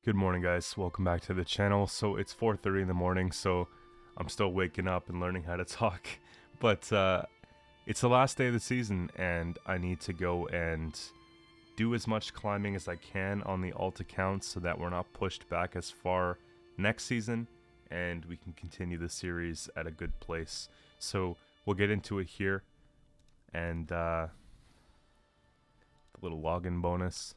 Good morning, guys. Welcome back to the channel. So it's 4:30 in the morning, so I'm still waking up and learning how to talk. But it's the last day of the season, and I need to go and do as much climbing as I can on the alt account so that we're not pushed back as far next season, and we can continue the series at a good place. So we'll get into it here, and the little login bonus.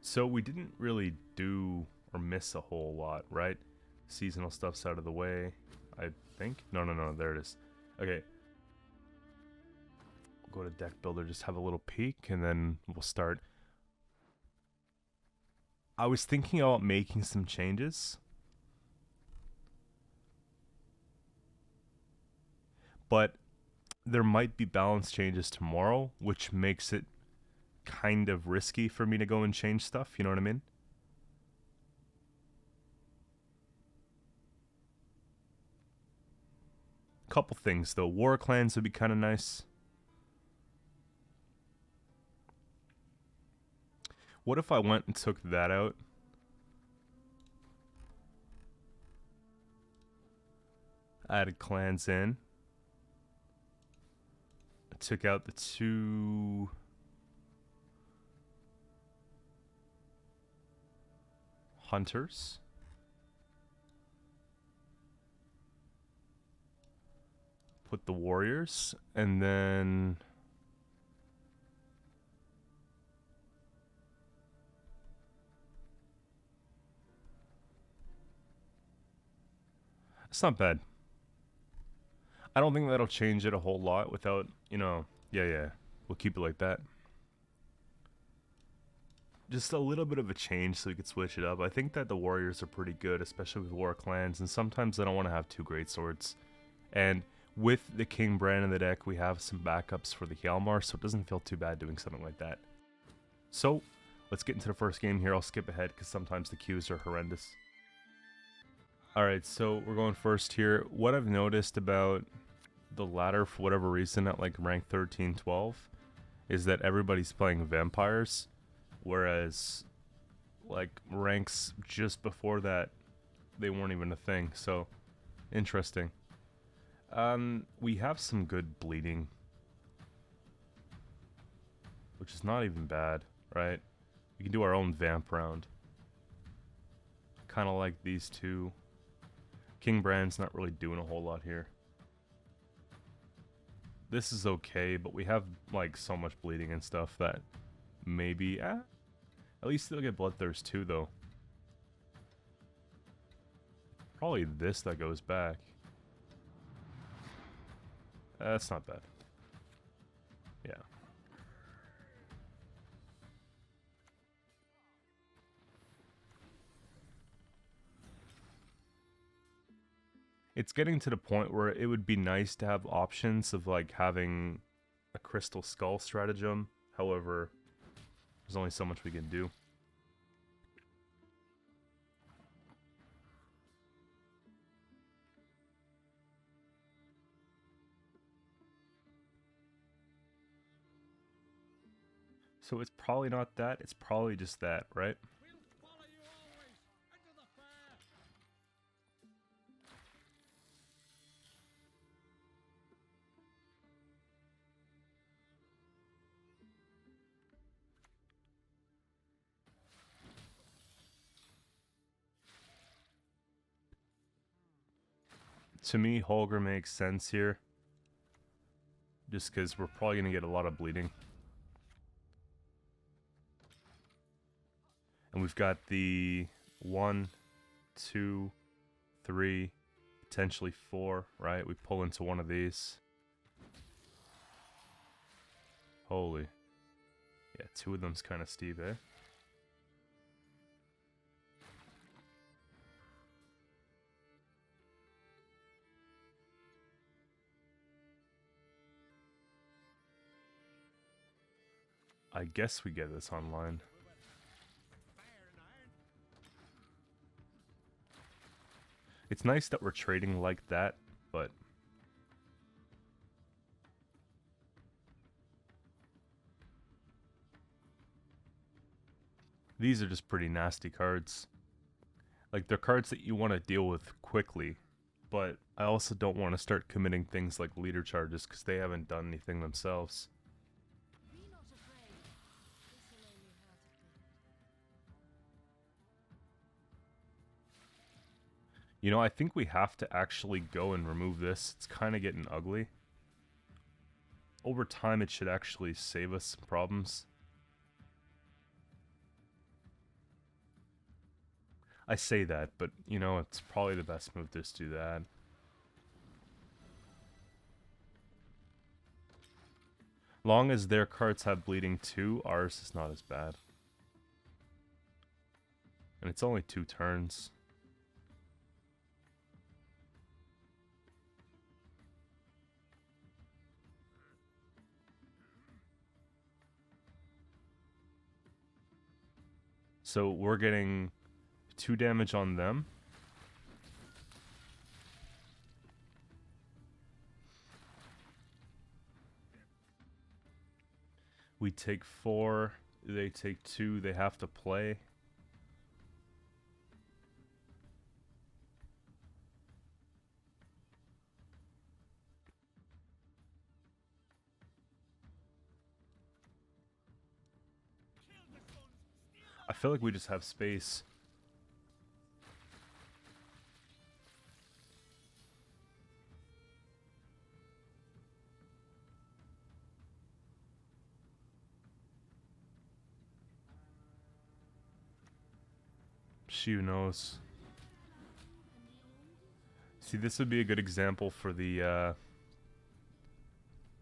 So we didn't really do or miss a whole lot, right? Seasonal stuff's out of the way, I think. No, there it is. Okay. We'll go to deck builder, just have a little peek, and then we'll start. I was thinking about making some changes, but there might be balance changes tomorrow, which makes it kind of risky for me to go and change stuff, you know what I mean? Couple things though. War clans would be kind of nice. What if I went and took that out? Added clans in. I took out the two hunters. Put the warriors, and then it's not bad. I don't think that'll change it a whole lot without, yeah, we'll keep it like that. Just a little bit of a change so we could switch it up. I think that the warriors are pretty good, especially with war clans, and sometimes I don't want to have two great swords. And with the King brand in the deck, we have some backups for the Hjalmar, so it doesn't feel too bad doing something like that. So, let's get into the first game here. I'll skip ahead because sometimes the queues are horrendous. Alright, so we're going first here. What I've noticed about the ladder, for whatever reason, at like rank 13, 12, is that everybody's playing vampires, whereas like ranks just before that, they weren't even a thing, so interesting. We have some good bleeding, which is not even bad, right? We can do our own vamp round. Kind of like these two. King Brand's not really doing a whole lot here. This is okay, but we have like so much bleeding and stuff that maybe, at least they'll get Bloodthirst too, though. Probably this that goes back. That's not bad. Yeah. It's getting to the point where it would be nice to have options of like having a Crystal Skull stratagem. However, there's only so much we can do. So it's probably not that, it's probably just that, right? To me, Holger makes sense here. Just because we're probably going to get a lot of bleeding. And we've got the 1, 2, 3, potentially 4, right? We pull into one of these. Holy. Yeah, 2 of them's kind of steep, eh? I guess we get this online. It's nice that we're trading like that, but These are just pretty nasty cards. Like, they're cards that you want to deal with quickly, but I also don't want to start committing things like leader charges because they haven't done anything themselves. You know, I think we have to actually go and remove this. It's kind of getting ugly. Over time, it should actually save us some problems. I say that, but, you know, it's probably the best move to just do that. Long as their cards have bleeding too, ours is not as bad. And it's only 2 turns. So we're getting 2 damage on them. We take 4, they take 2, they have to play. I feel like we just have space. Who knows? See, this would be a good example for the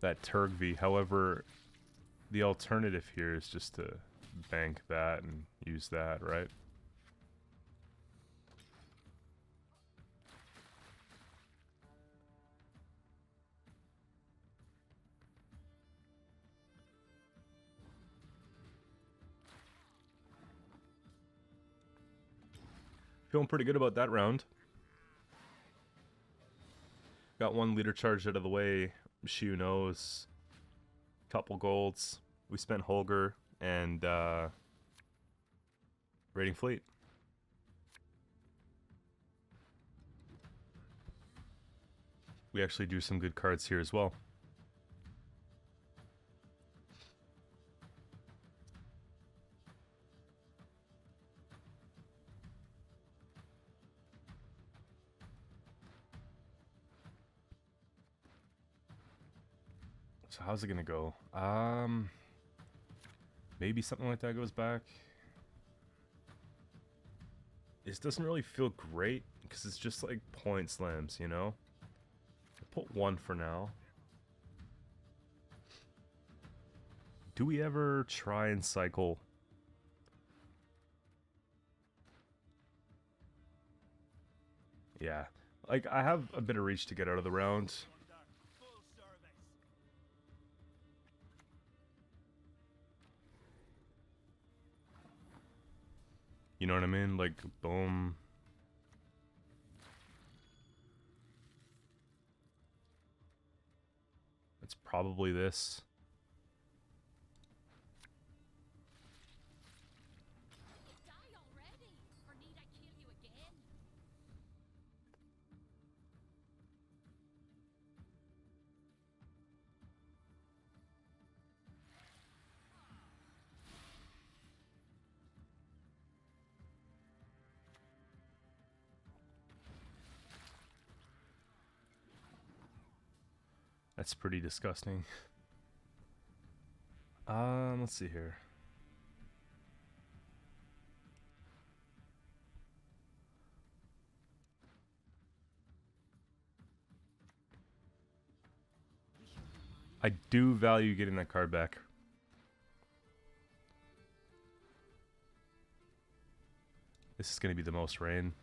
that Turgvi. However, the alternative here is just to bank that and use that, right? Feeling pretty good about that round. Got 1 leader charge out of the way. Who knows? Couple golds. We spent Holger and raiding fleet. We actually drew some good cards here as well. So how's it gonna go? Maybe something like that goes back. This doesn't really feel great because it's just like point slams, you know? I'll put 1 for now. Do we ever try and cycle? Yeah. Like, I have a bit of reach to get out of the round. You know what I mean? Like, boom. It's probably this. That's pretty disgusting. Let's see here. I do value getting that card back. This is going to be the most rain.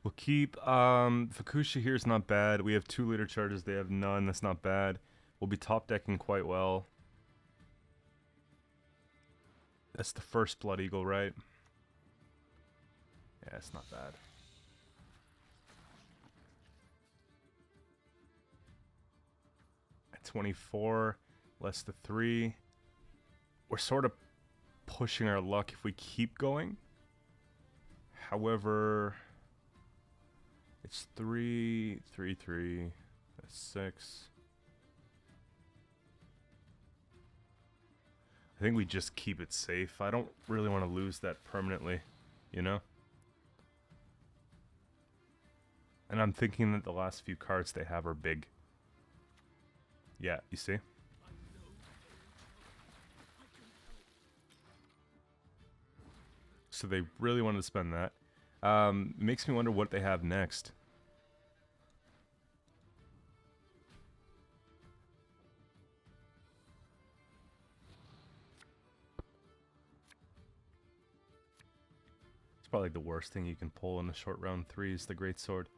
We'll keep Fukusha here is not bad. We have 2 leader charges, they have none, that's not bad. We'll be top decking quite well. That's the first Blood Eagle, right? Yeah, it's not bad. At 24, less the 3. We're sort of pushing our luck if we keep going. However, it's 3, 3, 3, that's 6. I think we just keep it safe. I don't really want to lose that permanently, you know? And I'm thinking that the last few cards they have are big. Yeah, you see? So they really wanted to spend that. Makes me wonder what they have next. It's probably the worst thing you can pull in a short round 3 is the Great Sword.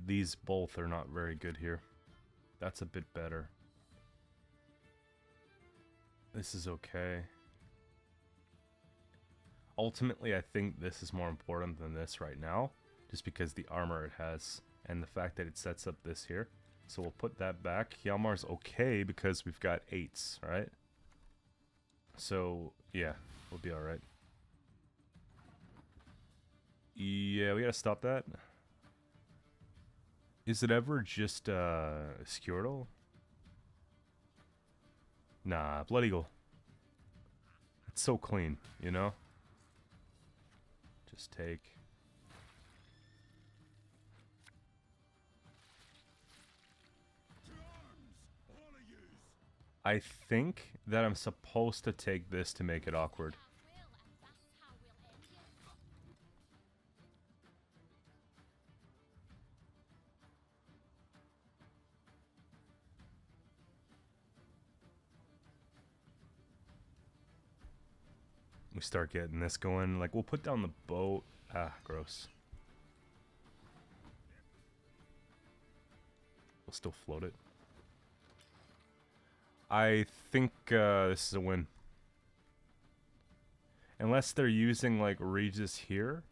These both are not very good here. That's a bit better. This is okay. Ultimately, I think this is more important than this right now, just because the armor it has and the fact that it sets up this here. So we'll put that back. Hjalmar's okay because we've got 8s, right? So, yeah, we'll be alright. Yeah, we gotta stop that. Is it ever just, Squirtle? Nah, Blood Eagle. It's so clean, you know? Just take. I think that I'm supposed to take this to make it awkward. We start getting this going. Like, we'll put down the boat. Ah, gross. We'll still float it. I think this is a win. Unless they're using, like, Regis here.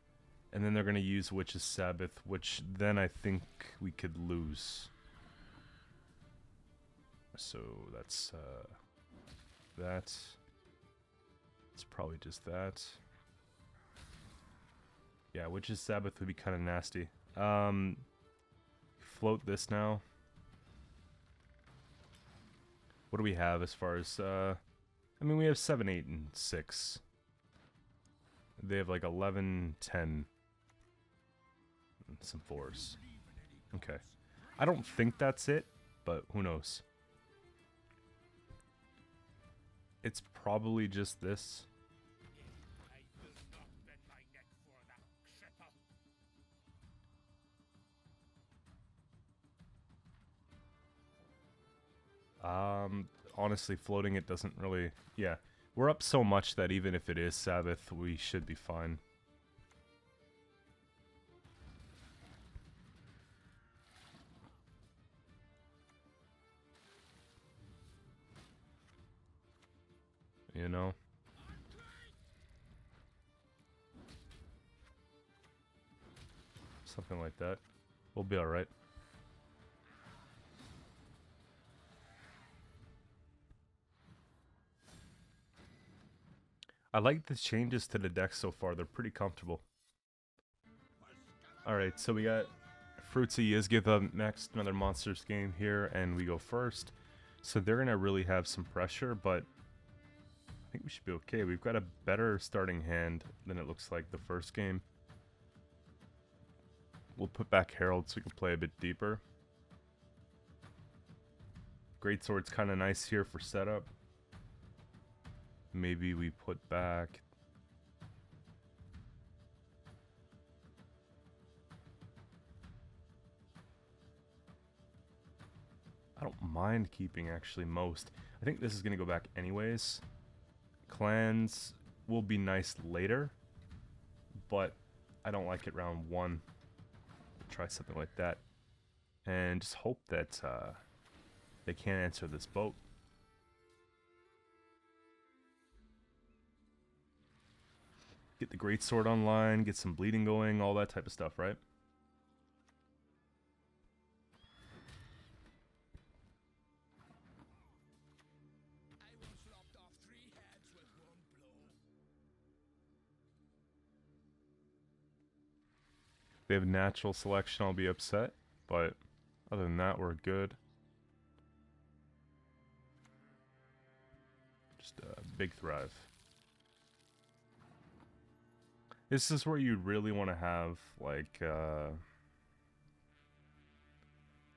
And then they're going to use Witch's Sabbath, which then I think we could lose. So that's, that. It's probably just that. Yeah, Witch's Sabbath would be kind of nasty. Float this now. What do we have as far as, I mean, we have 7, 8, and 6. They have like 11, 10. And some 4s. Okay. I don't think that's it, but who knows. It's probably just this. Honestly, floating it doesn't really... Yeah, we're up so much that even if it is Sabbath, we should be fine. You know? Something like that. We'll be alright. I like the changes to the deck so far. They're pretty comfortable. Alright, so we got Fruits of Yizgith up next. Another Monsters game here, and we go first. So they're going to really have some pressure, but I think we should be okay. We've got a better starting hand than it looks like the first game. We'll put back Herald so we can play a bit deeper. Greatsword's kind of nice here for setup. Maybe we put back... I don't mind keeping actually most. I think this is going to go back anyways. Clans will be nice later, but I don't like it round 1. Try something like that. And just hope that they can't answer this boat. Get the greatsword online, get some bleeding going, all that type of stuff, right? If they have natural selection, I'll be upset, but other than that, we're good. Just a big thrive. This is where you really want to have, like,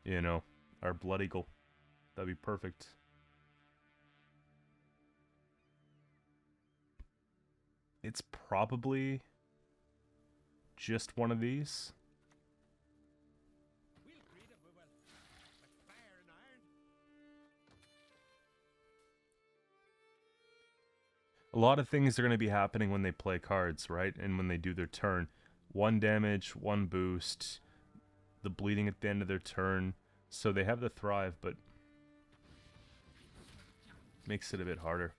you know, our Blood Eagle. That'd be perfect. It's probably just one of these. A lot of things are going to be happening when they play cards, right? And when they do their turn. 1 damage, 1 boost, the bleeding at the end of their turn. So they have the thrive, but makes it a bit harder.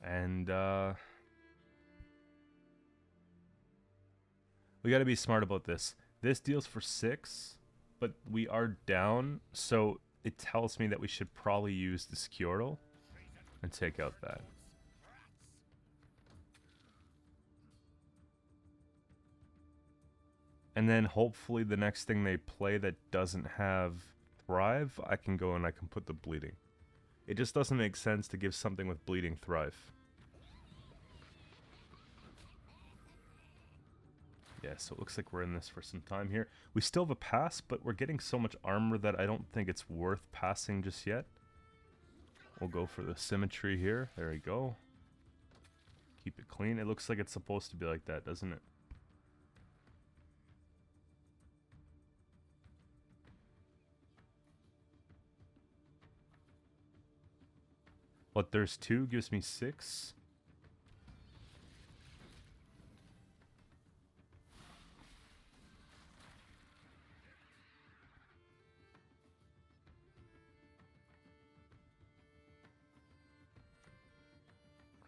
And we got to be smart about this. This deals for 6, but we are down, so it tells me that we should probably use the Qcento and take out that. And then hopefully the next thing they play that doesn't have Thrive, I can go and I can put the Bleeding. It just doesn't make sense to give something with Bleeding Thrive. Yeah, so it looks like we're in this for some time here. We still have a pass, but we're getting so much armor that I don't think it's worth passing just yet. We'll go for the symmetry here. There we go. Keep it clean. It looks like it's supposed to be like that, doesn't it? But there's 2, gives me 6.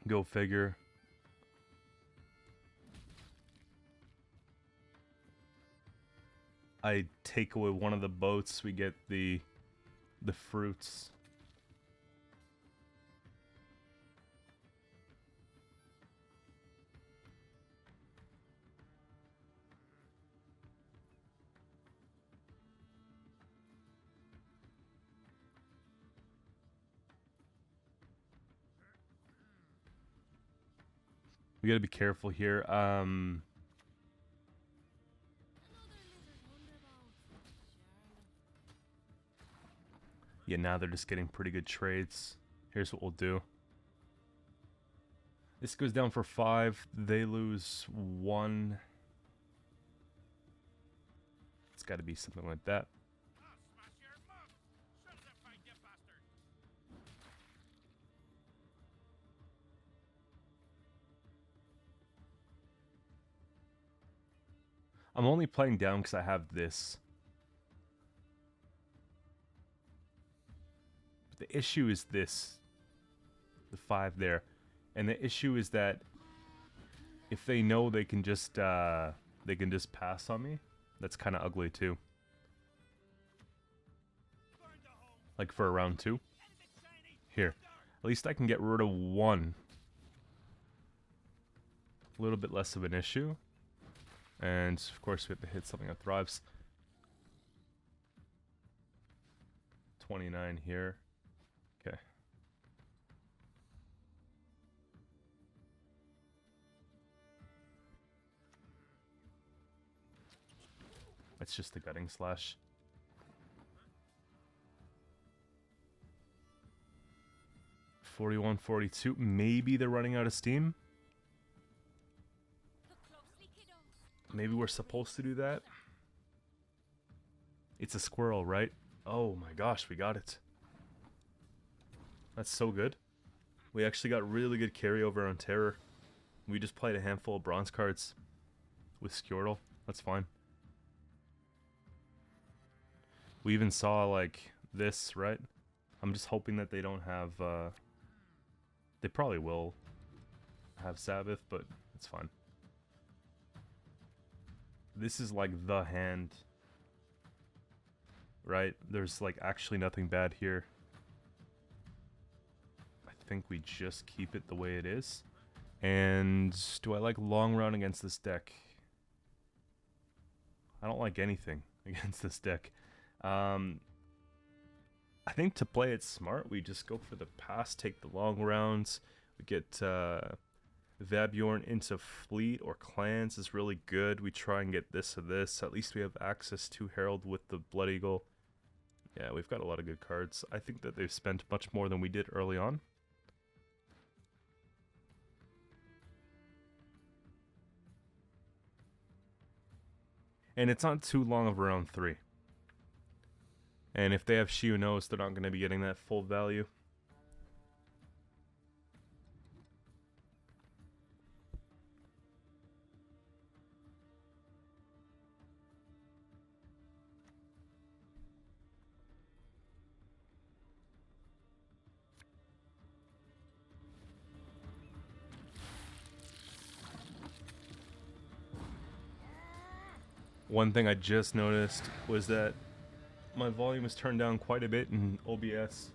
Go figure. I take away one of the boats, we get the fruits. We gotta be careful here. Yeah, now they're just getting pretty good trades. Here's what we'll do. This goes down for 5. They lose 1. It's gotta be something like that. I'm only playing down because I have this. But the issue is this. The 5 there. And the issue is that if they know they can just pass on me, that's kind of ugly too. Like for a round 2. Here. At least I can get rid of 1. A little bit less of an issue. And of course we have to hit something that thrives. 29 here. Okay. That's just the gutting slash. $41.42. Maybe they're running out of steam. Maybe we're supposed to do that. It's a squirrel, right? Oh my gosh, we got it. That's so good. We actually got really good carryover on Terror. We just played a handful of bronze cards. with Squirtle. That's fine. We even saw, like, this, right? I'm just hoping that they don't have, they probably will have Sabbath, but it's fine. This is, like, the hand, right? There's, like, actually nothing bad here. I think we just keep it the way it is. And do I like long run against this deck? I don't like anything against this deck. I think to play it smart, we just go for the pass, take the long rounds. We get Vabjorn into Fleet or Clans is really good. We try and get this or this. At least we have access to Herald with the Blood Eagle. Yeah, we've got a lot of good cards. I think that they've spent much more than we did early on. And it's not too long of round 3. And if they have Shionos, they're not going to be getting that full value. One thing I just noticed was that my volume is turned down quite a bit in OBS,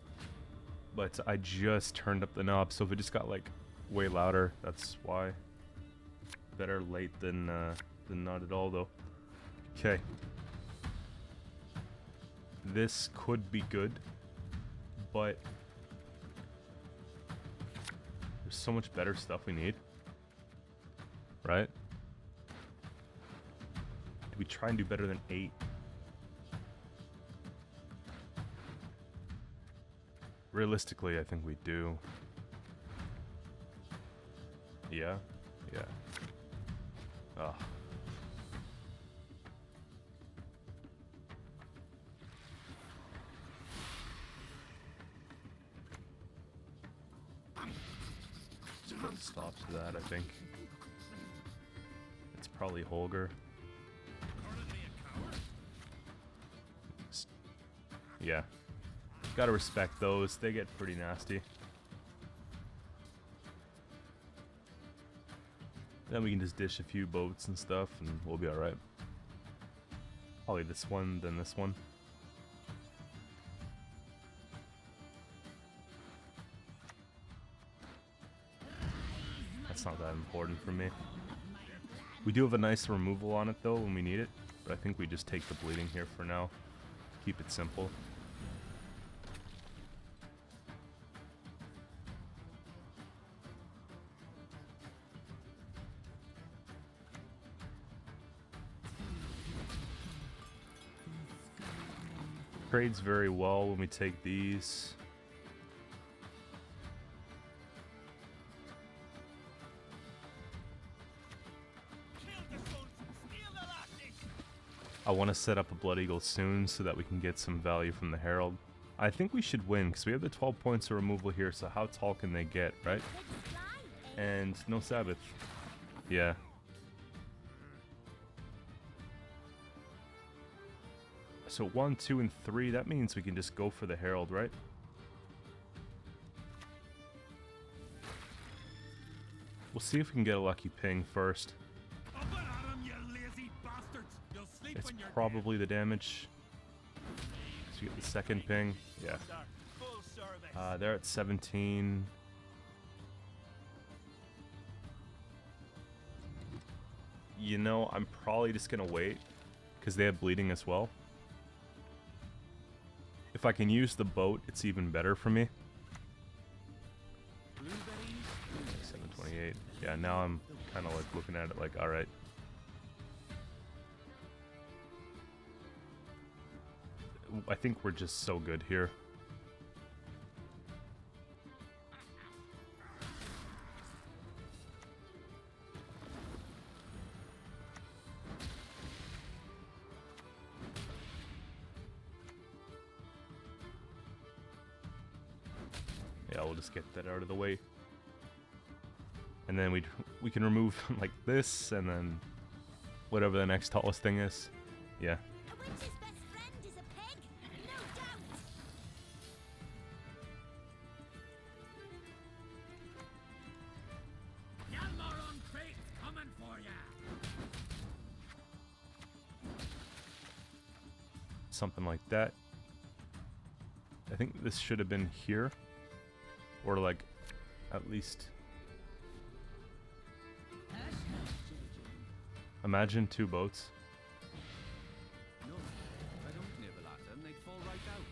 but I just turned up the knob, so if it just got like way louder, that's why. Better late than not at all, though. Okay. This could be good, but there's so much better stuff we need, right? Do we try and do better than 8? Realistically, I think we do. Yeah? Yeah. Ugh. Stop to that, I think. It's probably Holger. Yeah. Gotta respect those. They get pretty nasty. Then we can just dish a few boats and stuff and we'll be alright. Probably this one, then this one. That's not that important for me. We do have a nice removal on it though when we need it, but I think we just take the bleeding here for now. Keep it simple. Trades very well when we take these. I want to set up a Blood Eagle soon so that we can get some value from the Herald. I think we should win because we have the 12 points of removal here, so how tall can they get, right? And no Sabbath. Yeah. So 1, 2, and 3, that means we can just go for the Herald, right? We'll see if we can get a lucky ping first. It's probably the damage. So you get the second ping. Yeah. They're at 17. You know, I'm probably just going to wait because they have bleeding as well. If I can use the boat, it's even better for me. 728. Yeah, now I'm kind of like looking at it like, alright. I think we're just so good here. Yeah, we'll just get that out of the way. And then we can remove like this, and then whatever the next tallest thing is. Yeah. A witch's best friend is a pig, no doubt. Yalmar on fate coming for ya. Something like that. I think this should have been here. Or like, at least... Imagine 2 boats. No, I don't nibble at them, they'd fall right out.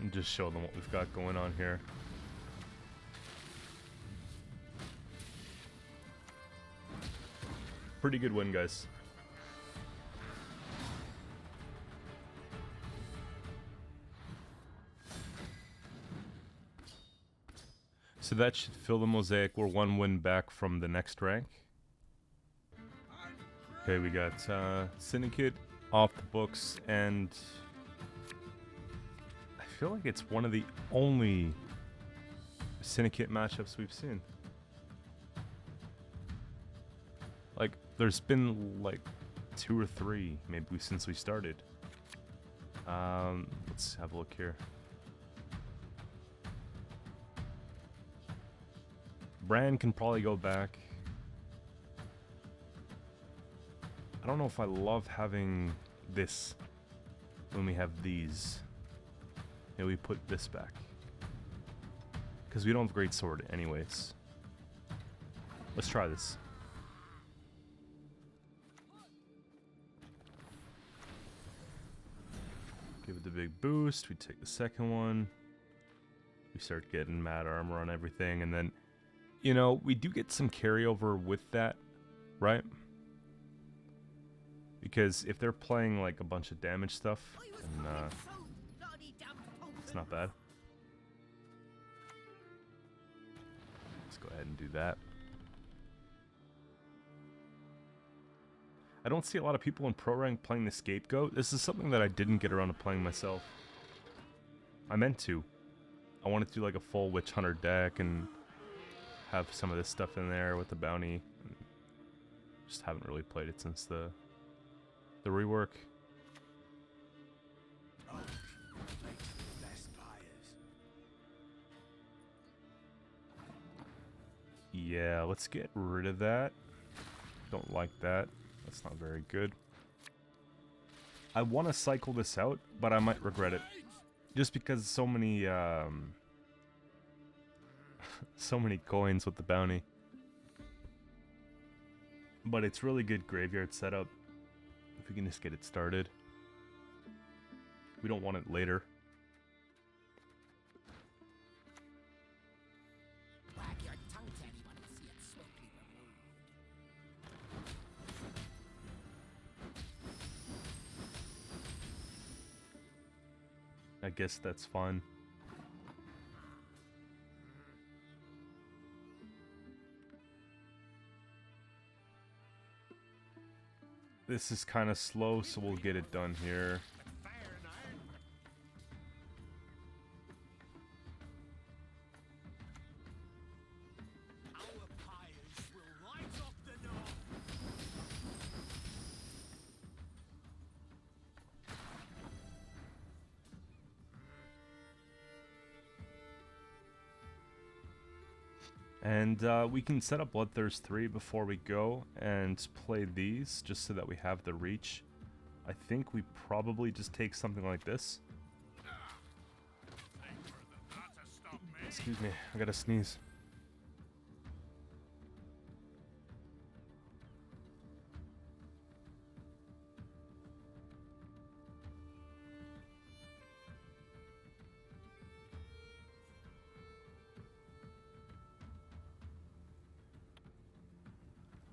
And just show them what we've got going on here. Pretty good win, guys. So that should fill the mosaic. We're 1 win back from the next rank. Okay, we got Syndicate off the books, and I feel like it's one of the only Syndicate matchups we've seen. Like, there's been like 2 or 3 maybe since we started. Let's have a look here. Bran can probably go back. I don't know if I love having this when we have these. Yeah, we put this back. Because we don't have great sword anyways. Let's try this. Give it the big boost. We take the second one. We start getting mad armor on everything, and then, you know, we do get some carryover with that, right? Because if they're playing like a bunch of damage stuff, then, it's not bad. Let's go ahead and do that. I don't see a lot of people in pro rank playing the Scapegoat. This is something that I didn't get around to playing myself. I meant to. I wanted to do like a full Witch Hunter deck and have some of this stuff in there with the bounty. Just haven't really played it since the rework. Yeah, let's get rid of that. Don't like that. That's not very good. I want to cycle this out, but I might regret it. Just because so many so many coins with the bounty. But it's really good graveyard setup. If we can just get it started. We don't want it later. Wag your tongue to anyone and see it swiftly removed. I guess that's fun. This is kind of slow, so we'll get it done here. And we can set up Bloodthirst 3 before we go and play these, just so that we have the reach. I think we probably just take something like this. Excuse me, I gotta sneeze.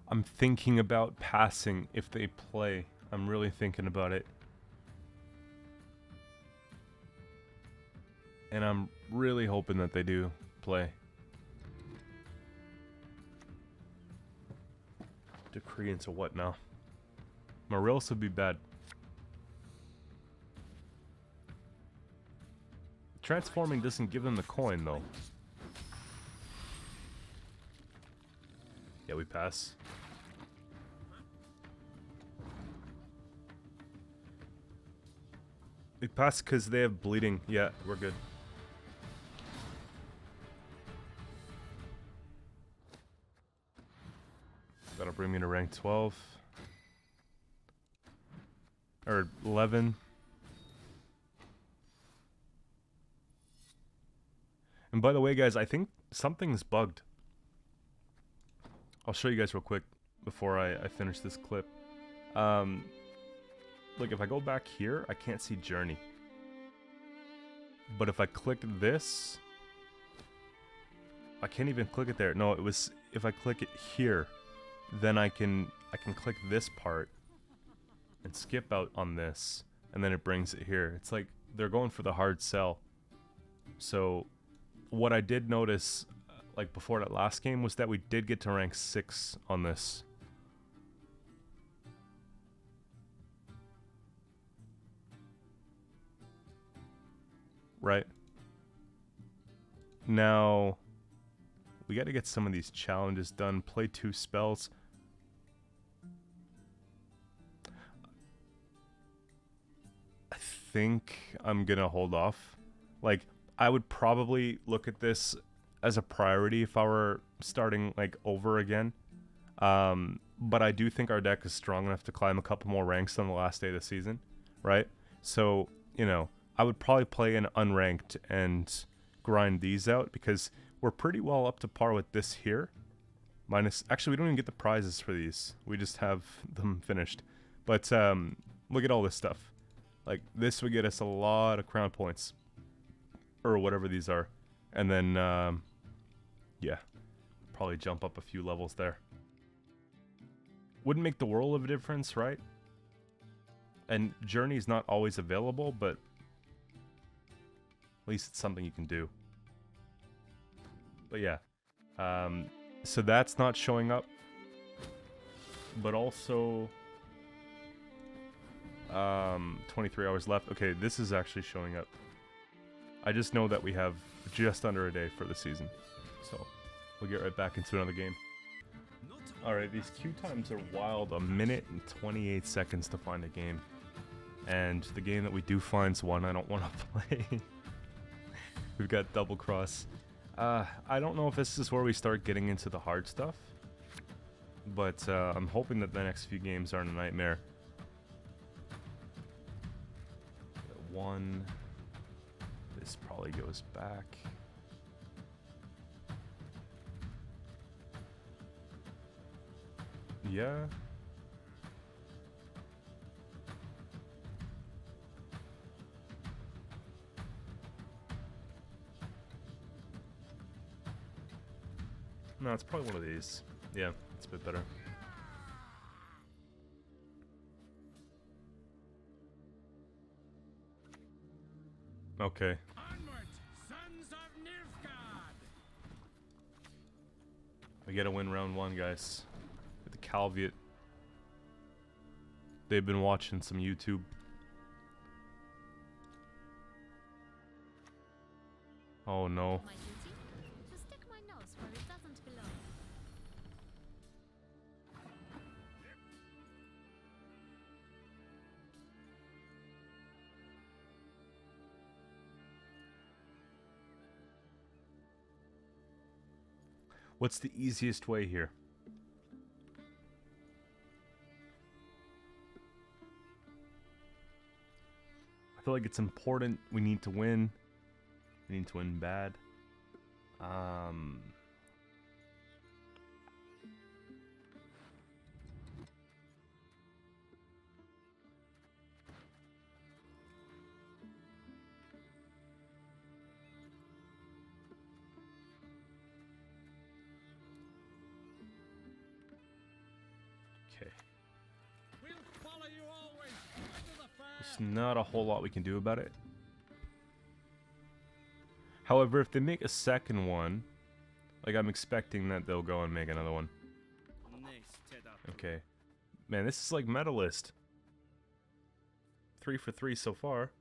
I'm thinking about passing if they play. I'm really thinking about it. And I'm really hoping that they do play. Decree into what now? Morels would be bad. Transforming doesn't give them the coin though. Yeah, we pass. We pass because they have bleeding. Yeah, we're good. That'll bring me to rank 12. Or 11. And by the way, guys, I think something's bugged. I'll show you guys real quick before I finish this clip. Look, if I go back here, I can't see Journey. But if I click this, I can't even click it there. No, it was if I click it here, then I can click this part and skip out on this, and then it brings it here. It's like they're going for the hard sell. So what I did notice, like before that last game, was that we did get to rank 6 on this. Right. Now, we got to get some of these challenges done. Play 2 spells. I think I'm going to hold off. Like, I would probably look at this as a priority if I were starting, like, over again. But I do think our deck is strong enough to climb a couple more ranks on the last day of the season, right? So, you know, I would probably play an unranked and grind these out because we're pretty well up to par with this here. Minus, actually, we don't even get the prizes for these. We just have them finished. But look at all this stuff. Like, this would get us a lot of crown points. Or whatever these are. And then, yeah, probably jump up a few levels there. Wouldn't make the world of a difference, right? And Journey's not always available, but at least it's something you can do. But yeah, so that's not showing up. But also, 23 hours left. Okay, this is actually showing up. I just know that we have just under a day for the season. So, we'll get right back into another game. Alright, these queue times are wild. 1 minute and 28 seconds to find a game. And the game that we do find's one I don't want to play. We've got Double Cross. I don't know if this is where we start getting into the hard stuff. But I'm hoping that the next few games aren't a nightmare. 1... This probably goes back. Yeah. No, it's probably one of these. Yeah, it's a bit better. Okay. Onward, sons of Nilfgaard! We gotta win round 1, guys. With the Calviet. They've been watching some YouTube. Oh no. My duty? To stick my nose where it doesn't belong. What's the easiest way here? I feel like it's important. We need to win. We need to win bad. Okay. We'll follow you always to the fair. There's not a whole lot we can do about it. However, if they make a second one, like I'm expecting that they'll go and make another one. Okay. Man, this is like medalist. 3 for 3 so far.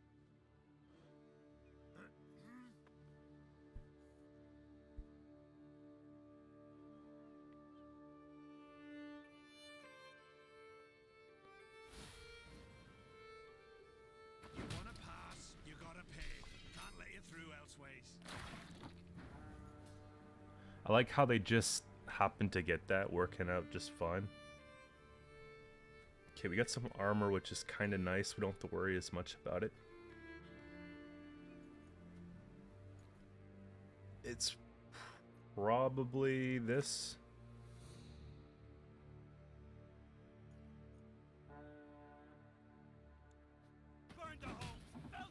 through elseways. I like how they just happen to get that working out just fine. Okay, we got some armor, which is kind of nice. We don't have to worry as much about it. It's probably this.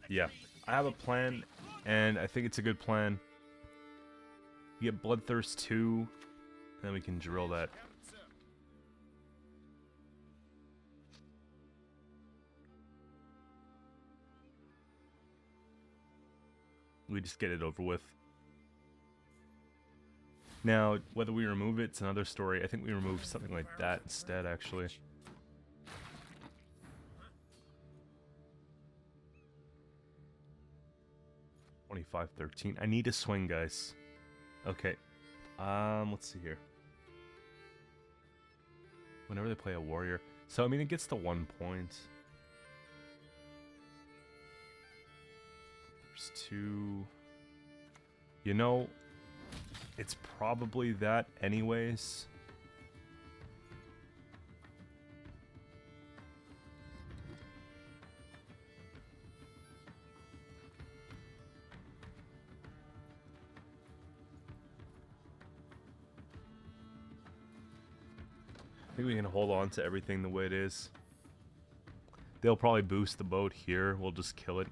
Yeah, I have a plan, and I think it's a good plan. You get Bloodthirst 2, and then we can drill that. We just get it over with. Now, whether we remove it's another story. I think we remove something like that instead, actually. $25.13. I need a swing, guys. Okay. Let's see here. Whenever they play a warrior. So, I mean, it gets to 1 point. There's 2. You know, it's probably that anyways. I think we can hold on to everything the way it is. They'll probably boost the boat here. We'll just kill it.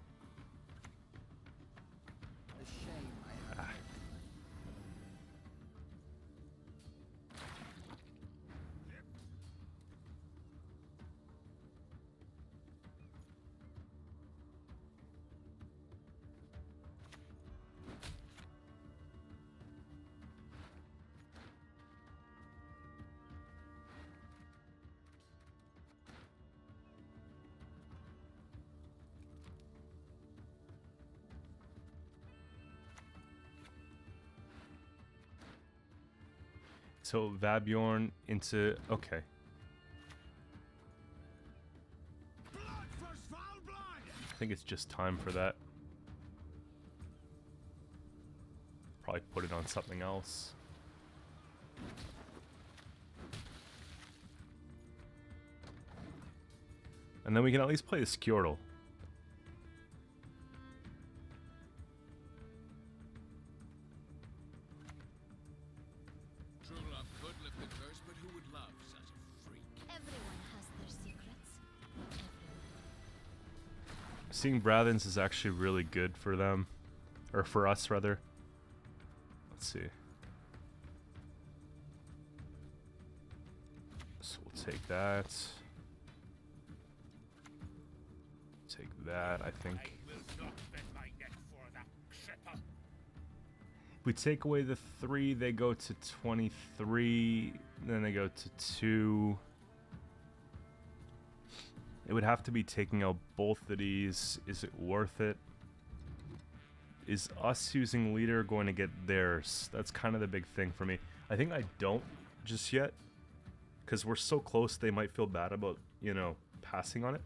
So Vabjorn into okay. I think it's just time for that. Probably put it on something else. And then we can at least play the Skjortel. True love could lift the curse, but who would love such a freak? Everyone has their secrets. Everyone. Seeing Brathens is actually really good for them. Or for us, rather. Let's see. So we'll take that. Take that, I think. I will not bend my neck for that cripple. We take away the 3, they go to 23, then they go to 2. It would have to be taking out both of these. Is it worth it? Is us using leader going to get theirs? That's kind of the big thing for me. I think I don't just yet, because we're so close they might feel bad about, you know, passing on it.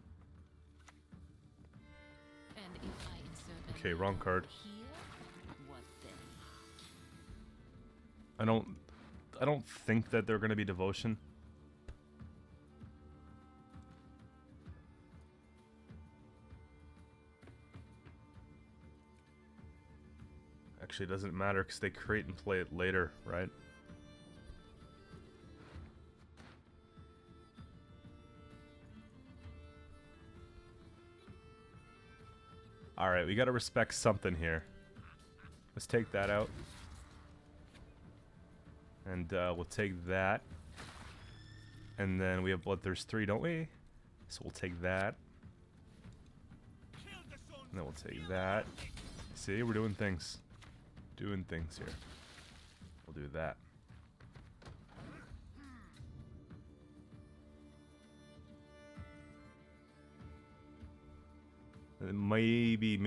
And if I insert Okay, wrong card. here, what then? I don't think that they're going to be devotion. Actually, it doesn't matter because they create and play it later, right? Alright, we gotta respect something here. Let's take that out. And we'll take that. And then we have Bloodthirst 3, don't we? So we'll take that. And then we'll take that. See, we're doing things. Doing things here. We'll do that. And maybe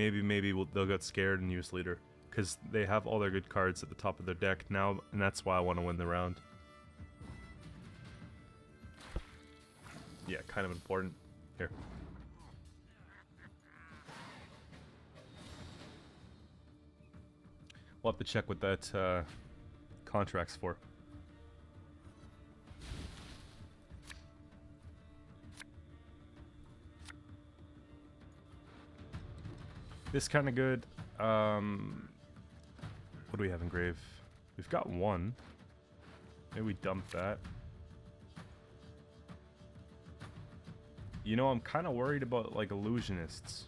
they'll get scared and use leader. Because they have all their good cards at the top of their deck now, and that's why I want to win the round. Yeah, kind of important. Here. We'll have to check what that contract's for. This kind of good. What do we have in grave? We've got one. Maybe we dump that. You know, I'm kind of worried about like illusionists.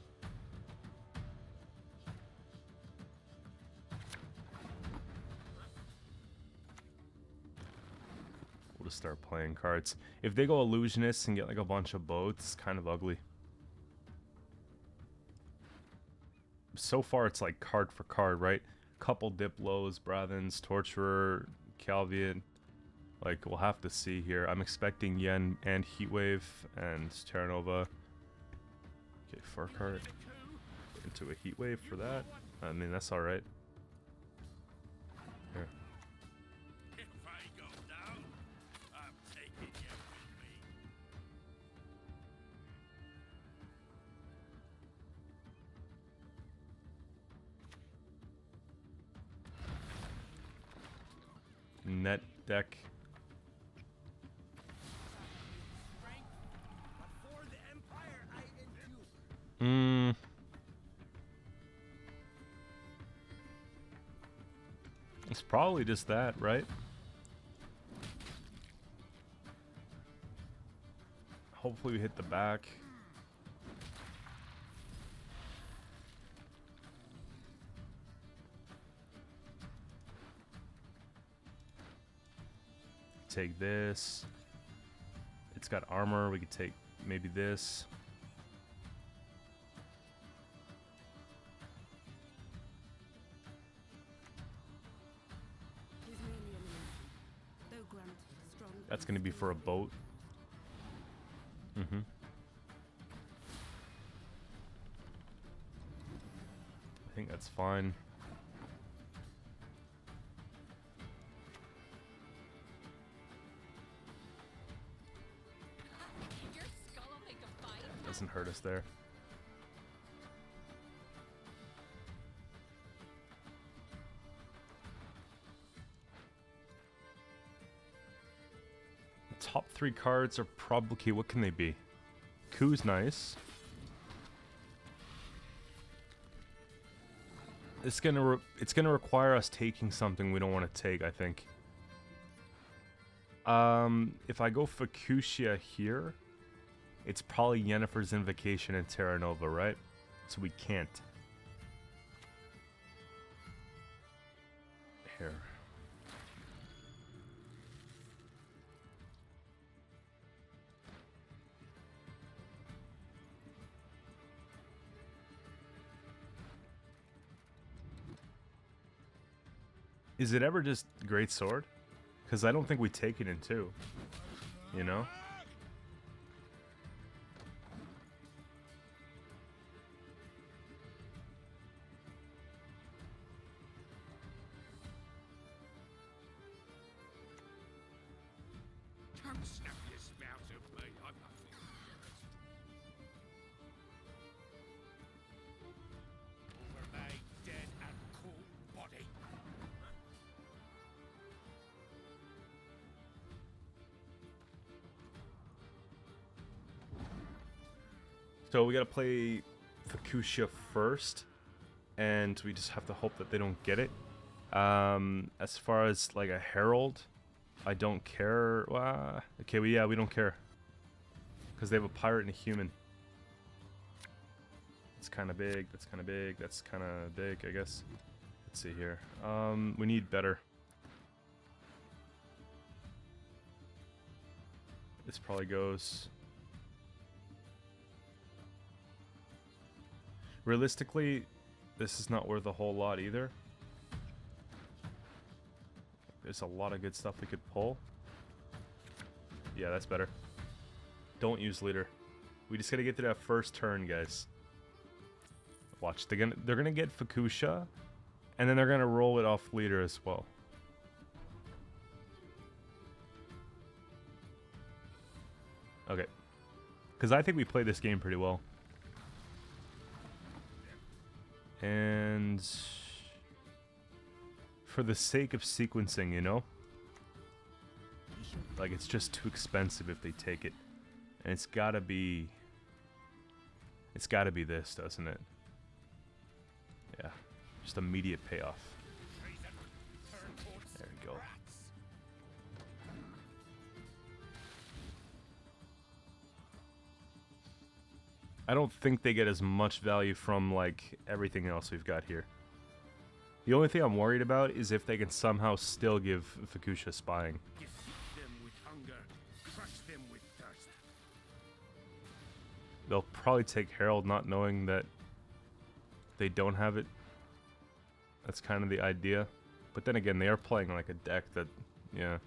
We'll just start playing cards. If they go illusionists and get like a bunch of boats, it's kind of ugly. So far, it's like card for card, right? Couple Diplos, Brathens, Torturer, Calvian. Like, we'll have to see here. I'm expecting Yen and Heatwave and Terra Nova. Okay, Fur card. Into a Heatwave for that. I mean, that's alright. Here. If I go down, I'm taking you with me. Net deck. Before the Empire, I endure. It's probably just that, right? Hopefully we hit the back. Take this. It's got armor. We could take maybe this. That's going to be for a boat. I think that's fine. Your skull will make a fight. Doesn't hurt us there. The top 3 cards are probably... Okay, what can they be? Ku's nice. It's gonna require us taking something we don't want to take, I think. If I go Fukushia here, it's probably Yennefer's Invocation and Terra Nova, right? So we can't. Here. Is it ever just Great Sword? Because I don't think we take it in 2. You know? Don't snap your spout at me. I'm nothing. Over my dead and cool body. So we gotta play Fukushia first, and we just have to hope that they don't get it. As far as like a Herald, I don't care. Okay, we don't care. Because they have a pirate and a human. It's kind of big, that's kind of big, that's kind of big, I guess. Let's see here. We need better. This probably goes... Realistically, this is not worth a whole lot either. There's a lot of good stuff we could pull. Yeah, that's better. Don't use leader. We just gotta get to that first turn, guys. Watch, they're gonna get Fukushia, and then they're gonna roll it off leader as well. Okay. Because I think we played this game pretty well. for the sake of sequencing, you know? Like, it's just too expensive if they take it. And it's gotta be... It's gotta be this, doesn't it? Yeah. Just immediate payoff. There we go. I don't think they get as much value from, like, everything else we've got here. The only thing I'm worried about is if they can somehow still give Fukusha spying. Defeat them with hunger, crush them with thirst. They'll probably take Herald not knowing that they don't have it. That's kind of the idea. But then again, they are playing like a deck that, yeah.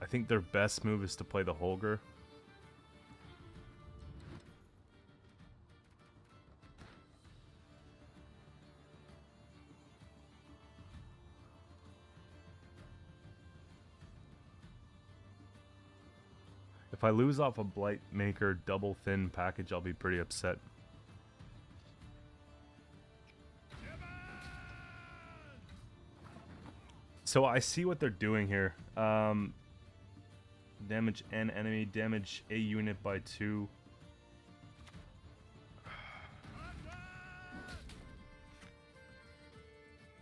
I think their best move is to play the Holger. If I lose off a Blight Maker double thin package, I'll be pretty upset. So I see what they're doing here. Damage an enemy, damage a unit by 2.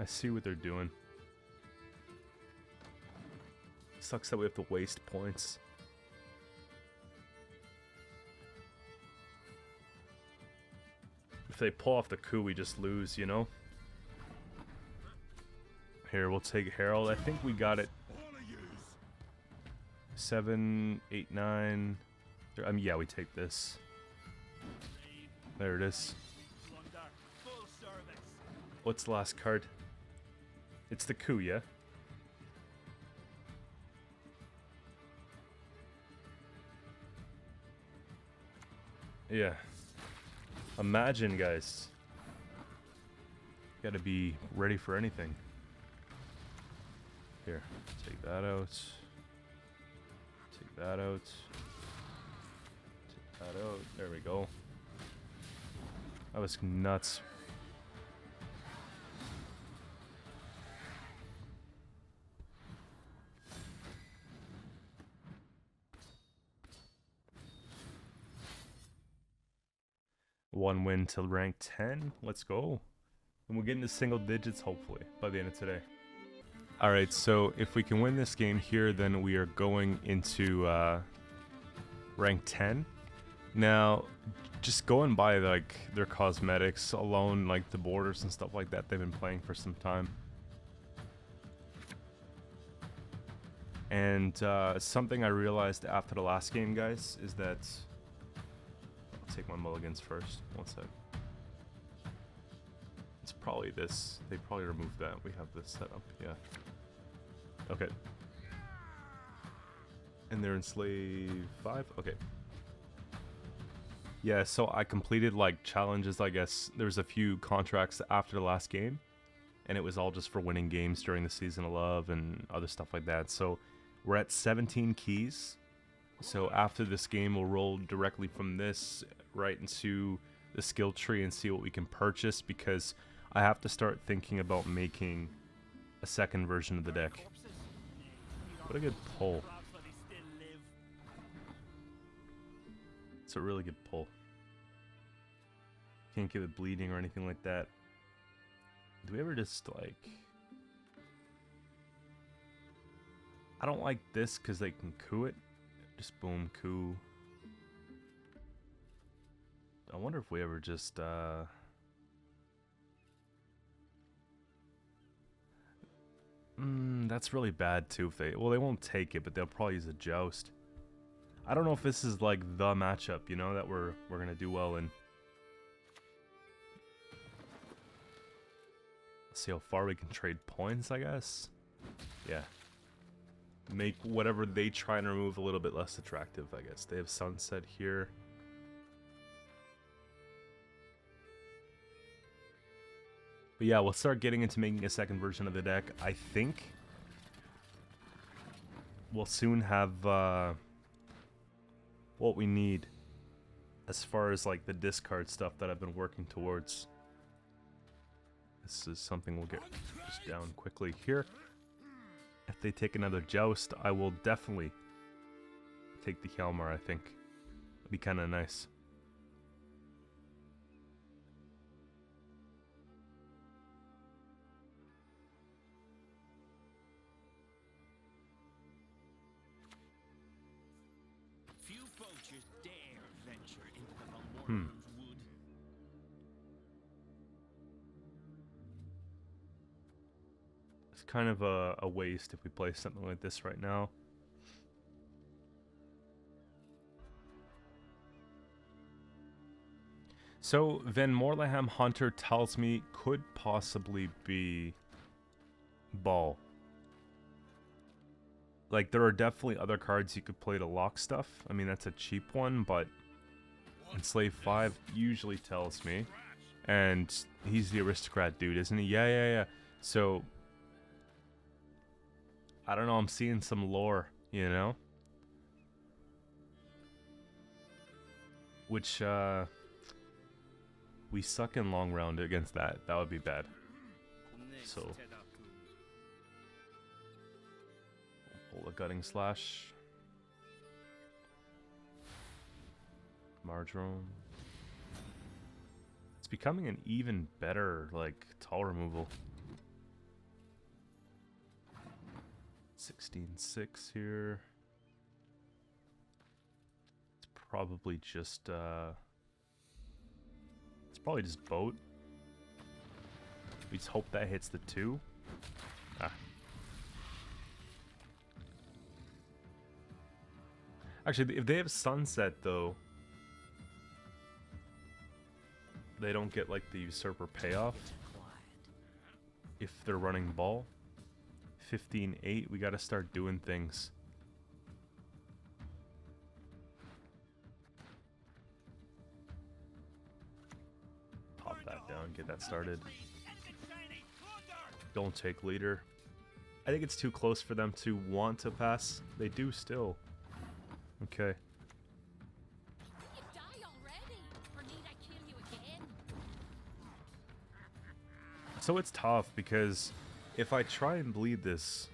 I see what they're doing. Sucks that we have to waste points. If they pull off the coup, we just lose, you know? Here, we'll take Herald. I think we got it. 7, 8, 9. Yeah, we take this. There it is. What's the last card? It's the coup, yeah? Yeah. Imagine, guys. Gotta be ready for anything. Here, take that out. Take that out. Take that out. There we go. That was nuts. One win to rank 10. Let's go. And we'll get into single digits, hopefully, by the end of today. Alright, so if we can win this game here, then we are going into rank 10. Now, just going by like their cosmetics alone, like the borders and stuff like that, they've been playing for some time. And something I realized after the last game, guys, is that... I'll take my mulligans first. One sec. It's probably this. They probably removed that. We have this set up. Yeah. Okay. And they're in Slave 5? Okay. Yeah, so I completed like challenges, I guess. There's a few contracts after the last game. And it was all just for winning games during the Season of Love and other stuff like that. So we're at 17 keys. So after this game, we'll roll directly from this right into the skill tree and see what we can purchase, because I have to start thinking about making a second version of the deck. What a good pull. It's a really good pull. Can't give it bleeding or anything like that. Do we ever just like... I don't like this because they can coup it. Just boom, coup. I wonder if we ever just, that's really bad too if they... Well, they won't take it, but they'll probably use a joust. I don't know if this is like the matchup, you know, that we're gonna do well in. Let's see how far we can trade points, I guess. Yeah. Make whatever they try and remove a little bit less attractive, I guess. They have Sunset here. But yeah, we'll start getting into making a second version of the deck. I think we'll soon have what we need as far as like the discard stuff that I've been working towards. This is something we'll get just down quickly here. If they take another joust, I will definitely take the Hjalmar, I think. It'd be kind of nice. Few poachers dare venture into the Von Morgen's wood. It's kind of a waste if we play something like this right now. So, Van Morleham Hunter tells me could possibly be Ball. Like, there are definitely other cards you could play to lock stuff. I mean, that's a cheap one, but Enslave 5 usually tells me. And he's the aristocrat dude, isn't he? Yeah. So, I don't know, I'm seeing some lore, you know? Which, we suck in long round against that. That would be bad. So, pull a Gutting Slash. Marjoram. It's becoming an even better, like, tall removal. 16-6 here. It's probably just, it's probably just boat. We just hope that hits the 2. Ah. Actually, if they have Sunset, though, they don't get, like, the Usurper payoff. If they're running Ball. 15-8, we gotta start doing things. Pop that down, get that started. Don't take leader. I think it's too close for them to want to pass. They do still. Okay. You die already, or need I kill you again? So it's tough because if I try and bleed this,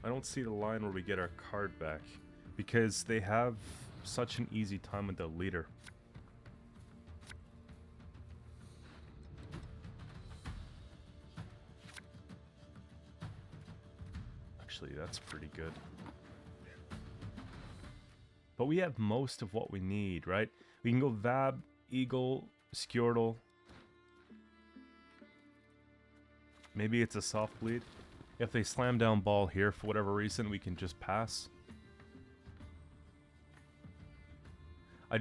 I don't see the line where we get our card back because they have such an easy time with the leader. Actually, that's pretty good. But we have most of what we need, right? We can go Vab, Eagle, Skjortel. Maybe it's a soft bleed. If they slam down Ball here for whatever reason, we can just pass. I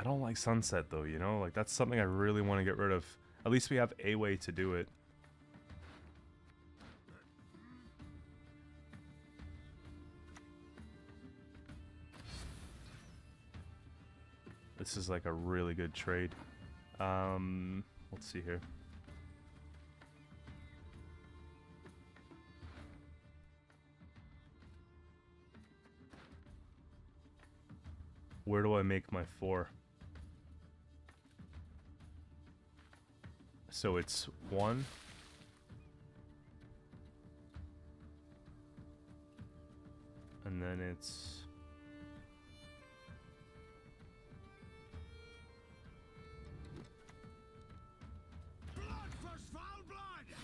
don't like Sunset though, you know? Like, that's something I really want to get rid of. At least we have a way to do it. This is like a really good trade. Let's see here. Where do I make my 4? So it's 1. And then it's... Blood for Svalbard!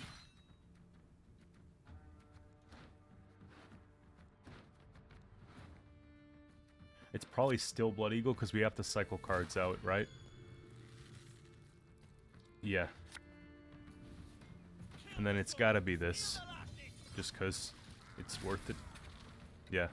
It's probably still Blood Eagle because we have to cycle cards out, right? Yeah. And then it's gotta be this. Just because it's worth it. Yeah.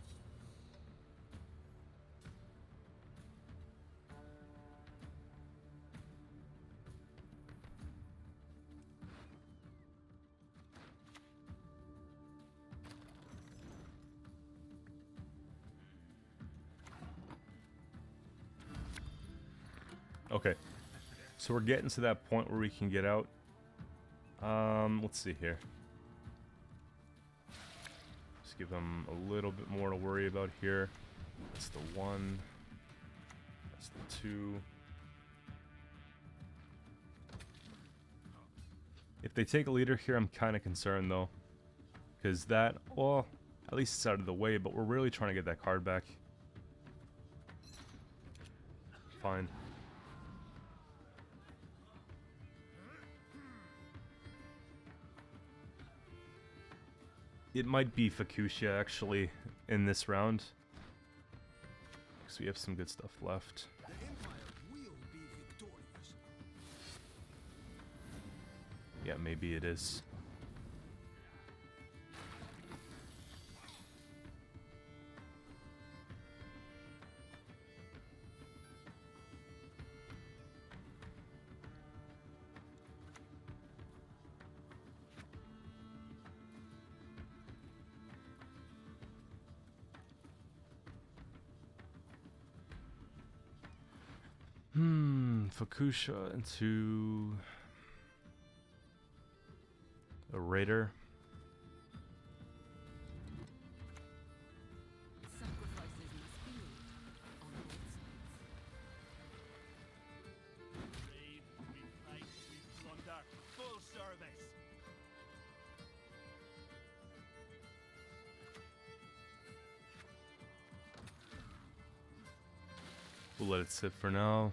Okay, so we're getting to that point where we can get out. Let's see here. Just give them a little bit more to worry about here. That's the 1. That's the 2. they take a leader here, I'm kind of concerned though. Because that, well, at least it's out of the way, but we're really trying to get that card back. Fine. It might be Fukushia actually in this round. Because we have some good stuff left. The Empire will be victorious. Yeah, maybe it is. Fukusha into a raider. Sacrifices must be made on both sides. Raid, we fight, we plunder. Full service. We'll let it sit for now.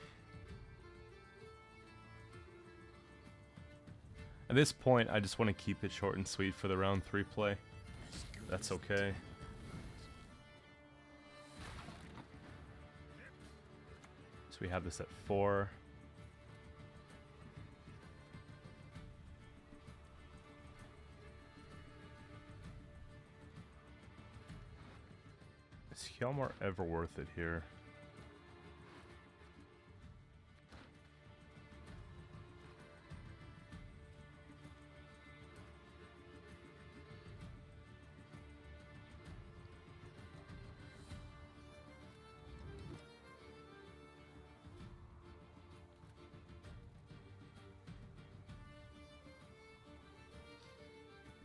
At this point, I just want to keep it short and sweet for the round 3 play. That's okay. So we have this at 4. Is Hjalmar ever worth it here?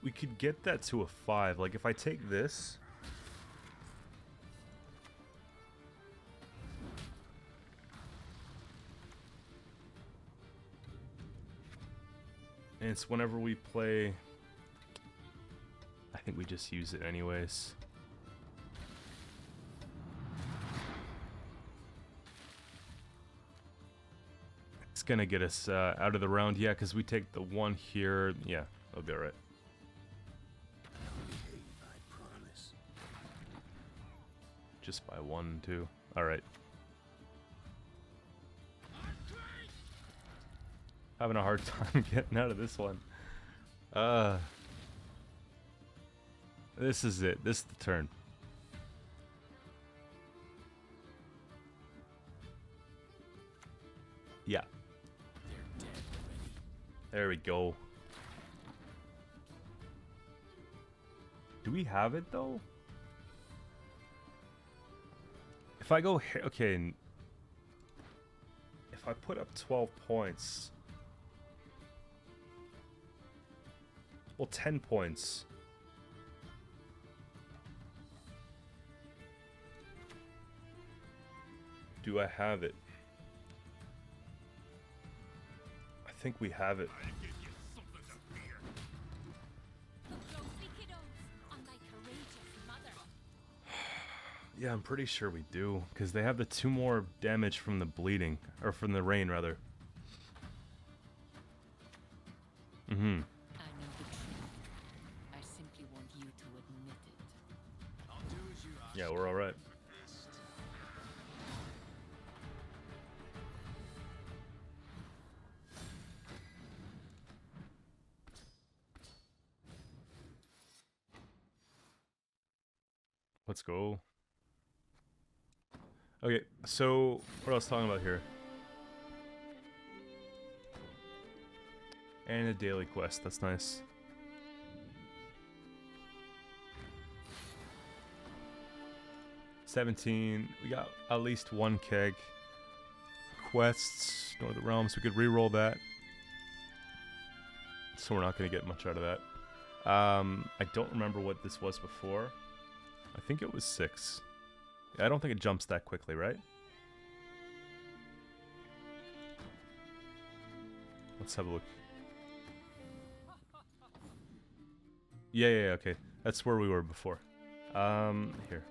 We could get that to a 5. Like, if I take this... And it's whenever we play... I think we just use it anyways. It's gonna get us out of the round, yeah, because we take the 1 here. Yeah, that'll be alright. I promise. Just by 1, 2. Alright. Having a hard time getting out of this one. This is it. This is the turn. Yeah. There we go. Do we have it though? If I go here, okay. If I put up 12 points. Well, 10 points. Do I have it? I think we have it. I'll give you something to fear. Look closely, kiddos, on my courageous mother. Yeah, I'm pretty sure we do. Because they have the 2 more damage from the bleeding. Or from the rain, rather. I know the truth. I simply want you to admit it. I'll do as you ask. Yeah, we're alright. Let's go. Okay, so what I was talking about here. And a daily quest, that's nice. $17, we got at least 1 keg. Quests, Northern Realms, we could re-roll that. So we're not going to get much out of that. I don't remember what this was before. I think it was 6. I don't think it jumps that quickly, right? Let's have a look. Yeah, yeah, yeah, okay. That's where we were before. Here.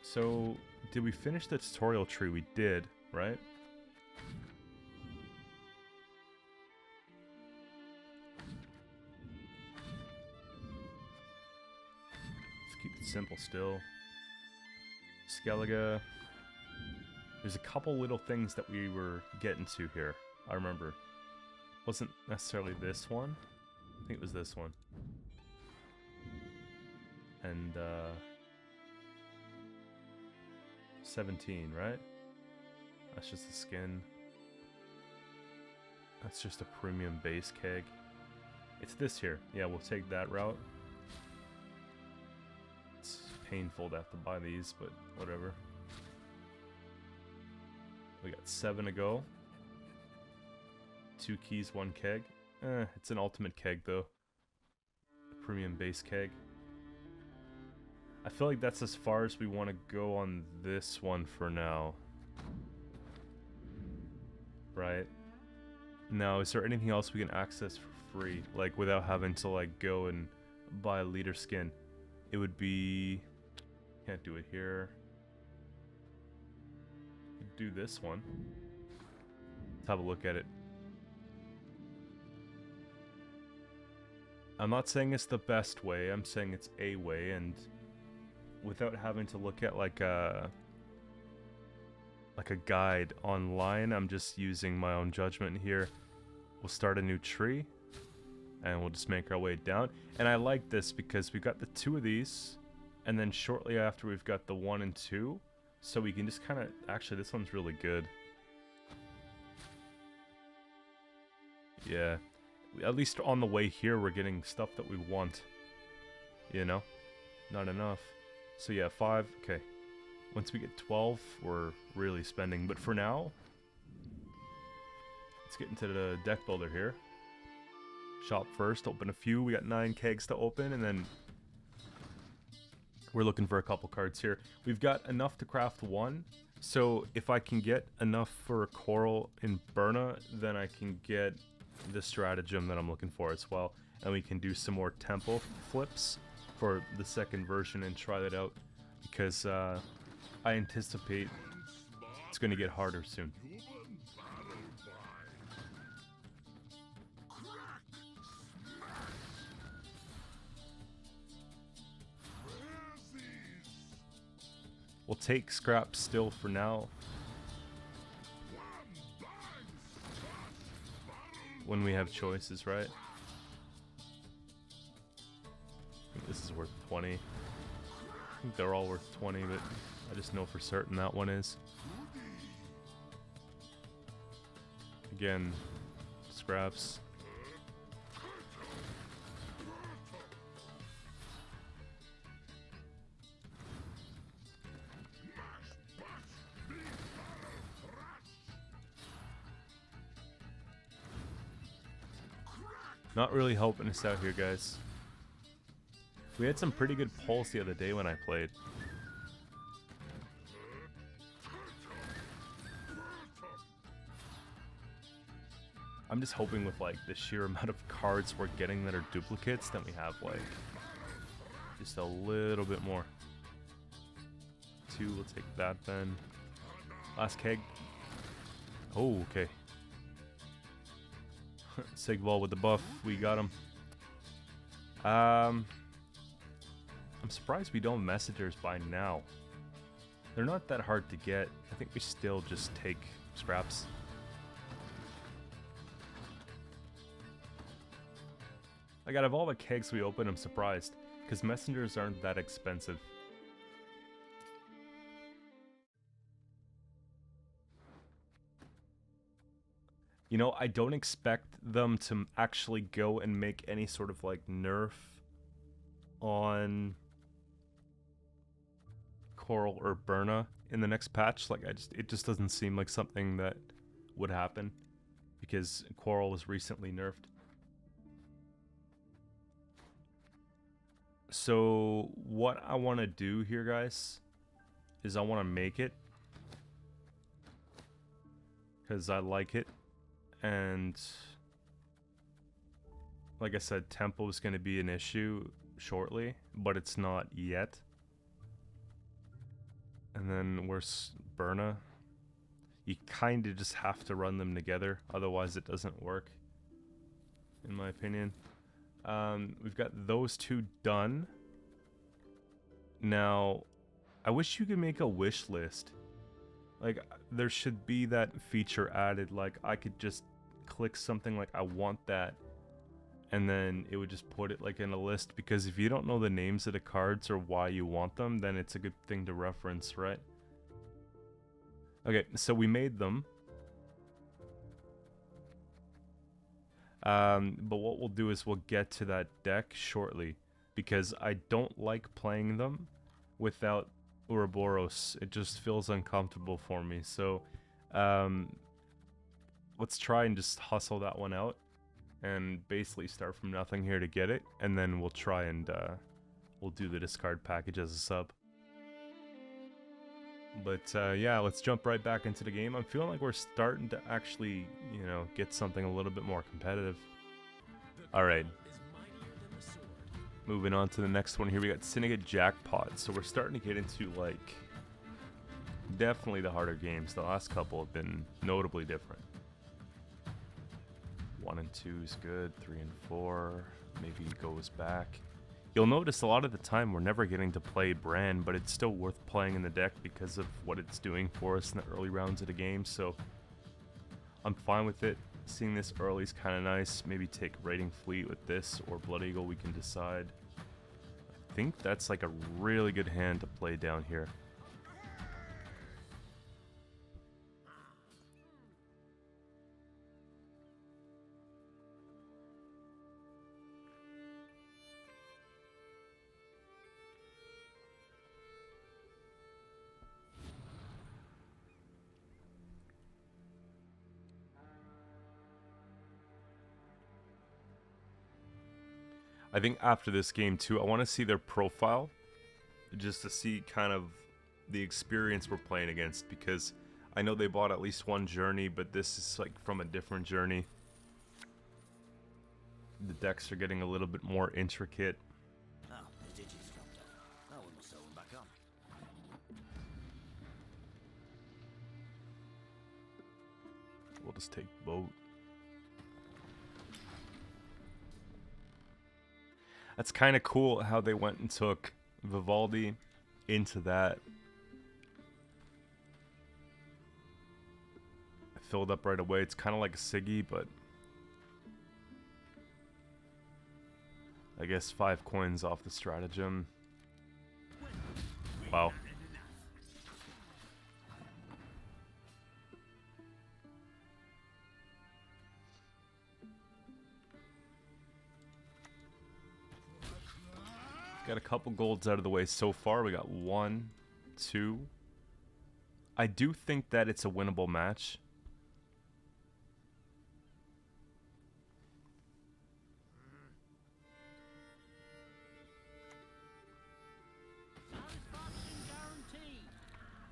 So, did we finish the tutorial tree? We did, right? Let's keep it simple still. Skellige. There's a couple little things that we were getting to here. I remember. Wasn't necessarily this one. I think it was this one. And, 17, right? That's just the skin. That's just a premium base keg. It's this here. Yeah, we'll take that route. It's painful to have to buy these, but whatever. We got 7 to go. 2 keys, 1 keg. It's an ultimate keg though. A premium base keg. I feel like that's as far as we want to go on this one for now. Right? Now, is there anything else we can access for free? Like, without having to, like, go and buy a leader skin? It would be... Can't do it here. Do this one. Let's have a look at it. I'm not saying it's the best way, I'm saying it's a way, and without having to look at like a guide online, I'm just using my own judgment here. We'll start a new tree and we'll just make our way down. And I like this because we've got the 2 of these, and then shortly after we've got the 1 and 2, so we can just kind of... Actually, this one's really good. Yeah. At least on the way here, we're getting stuff that we want. You know? Not enough. So yeah, 5. Okay. Once we get 12, we're really spending. But for now, let's get into the deck builder here. Shop first. Open a few. We got 9 kegs to open, and then we're looking for a couple cards here. We've got enough to craft 1. So if I can get enough for a coral in Berna, then I can get the stratagem that I'm looking for as well, and we can do some more tempo flips for the second version and try that out, because I anticipate it's going to get harder soon. We'll take scrap still for now. When we have choices, right? I think this is worth 20. I think they're all worth 20, but I just know for certain that one is. Again, scraps. Not really helping us out here, guys. We had some pretty good pulls the other day when I played. I'm just hoping with like the sheer amount of cards we're getting that are duplicates, that we have like just a little bit more. 2, we'll take that then. Last keg. Oh, okay. Sigval with the buff, we got him. I'm surprised we don't have messengers by now. They're not that hard to get. I think we still just take scraps. Like, out of all the kegs we open, I'm surprised, because messengers aren't that expensive. You know, I don't expect them to actually go and make any sort of like nerf on Coral or Berna in the next patch. Like, it just doesn't seem like something that would happen, because Coral was recently nerfed. So what I want to do here, guys, is I want to make it because I like it, and like I said, tempo is going to be an issue shortly, but it's not yet. And then where's Berna? You kind of just have to run them together, otherwise it doesn't work, in my opinion. We've got those two done. Now, I wish you could make a wish list. Like, there should be that feature added, like I could just click something like I want that, and then it would just put it like in a list, because if you don't know the names of the cards or why you want them, then it's a good thing to reference, right? Okay, so we made them. But what we'll do is we'll get to that deck shortly, because I don't like playing them without Ouroboros. It just feels uncomfortable for me. So let's try and just hustle that one out and basically start from nothing here to get it, and then we'll try and we'll do the discard package as a sub. But yeah, let's jump right back into the game. I'm feeling like we're starting to actually, you know, get something a little bit more competitive. Alright. Moving on to the next one here, we got Syndicate Jackpot. So we're starting to get into, like, definitely the harder games. The last couple have been notably different. 1 and 2 is good, 3 and 4 maybe goes back. You'll notice a lot of the time we're never getting to play Bran, but it's still worth playing in the deck because of what it's doing for us in the early rounds of the game, so I'm fine with it. Seeing this early is kind of nice. Maybe take Raiding Fleet with this, or Blood Eagle, we can decide. I think that's like a really good hand to play down here. I think after this game too, I want to see their profile, just to see kind of the experience we're playing against, because I know they bought at least one journey, but this is like from a different journey. The decks are getting a little bit more intricate. Oh, the digits dropped off. Now we must sew them back on. We'll just take boat. That's kind of cool how they went and took Vivaldi into that. I filled up right away. It's kind of like a Siggy, but I guess 5 coins off the stratagem. Wow. Got a couple golds out of the way so far. We got 1, 2. I do think that it's a winnable match. Satisfaction guaranteed.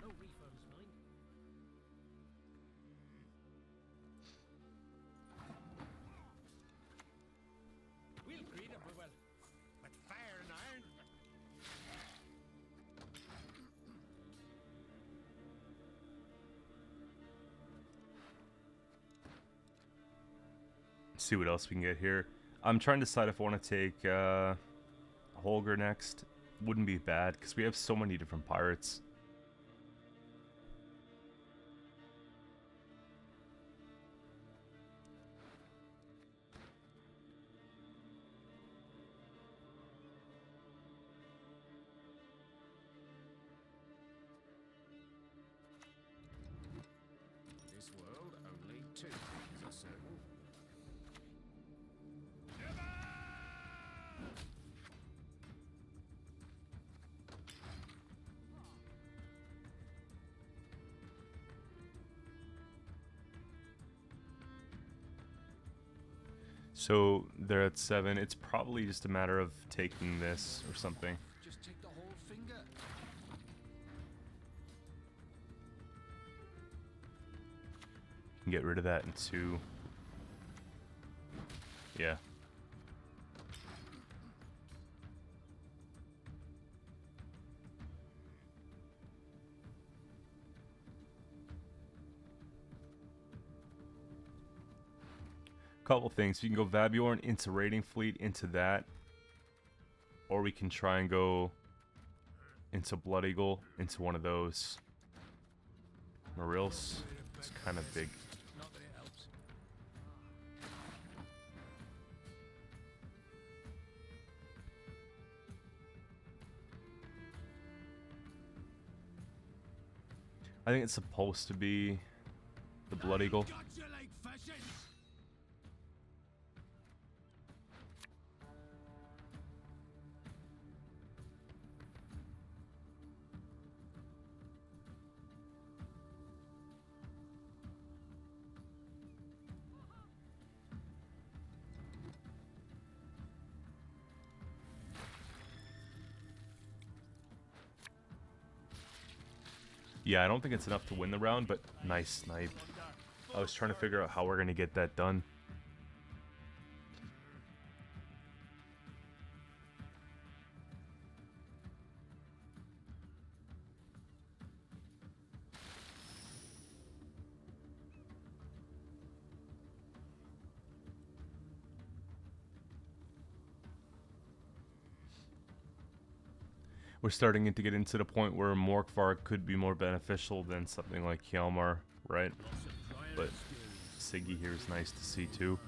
No refunds, mind. We'll greet him, we will. With fire and iron. See what else we can get here. I'm trying to decide if I want to take Holger next. Wouldn't be bad, because we have so many different pirates. This world, only 2 things are certain. So they're at 7. It's probably just a matter of taking this or something. Just take the whole finger. Can get rid of that in 2. Yeah. Couple things. We can go Vabjorn into Raiding Fleet, into that. Or we can try and go into Blood Eagle, into one of those. Marils. It's kind of big. Not that it helps. I think it's supposed to be the Blood Eagle. Got you like fishes. Yeah, I don't think it's enough to win the round, but nice snipe. I was trying to figure out how we're going to get that done. We're starting to get into the point where Morkvar could be more beneficial than something like Hjalmar, right? But Siggy here is nice to see too.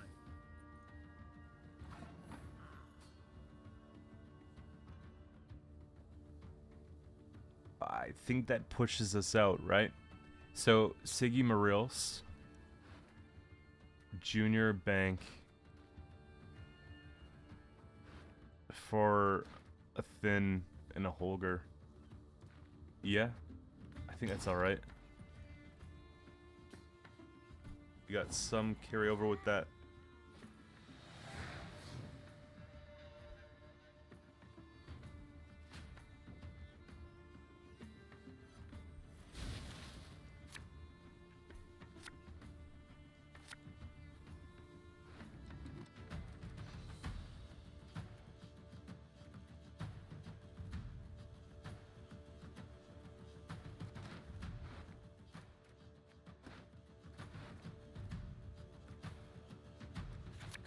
I think that pushes us out, right? So Siggy Marils, Junior Bank for a Thin and a Holger. Yeah, I think that's all right. You got some carryover with that.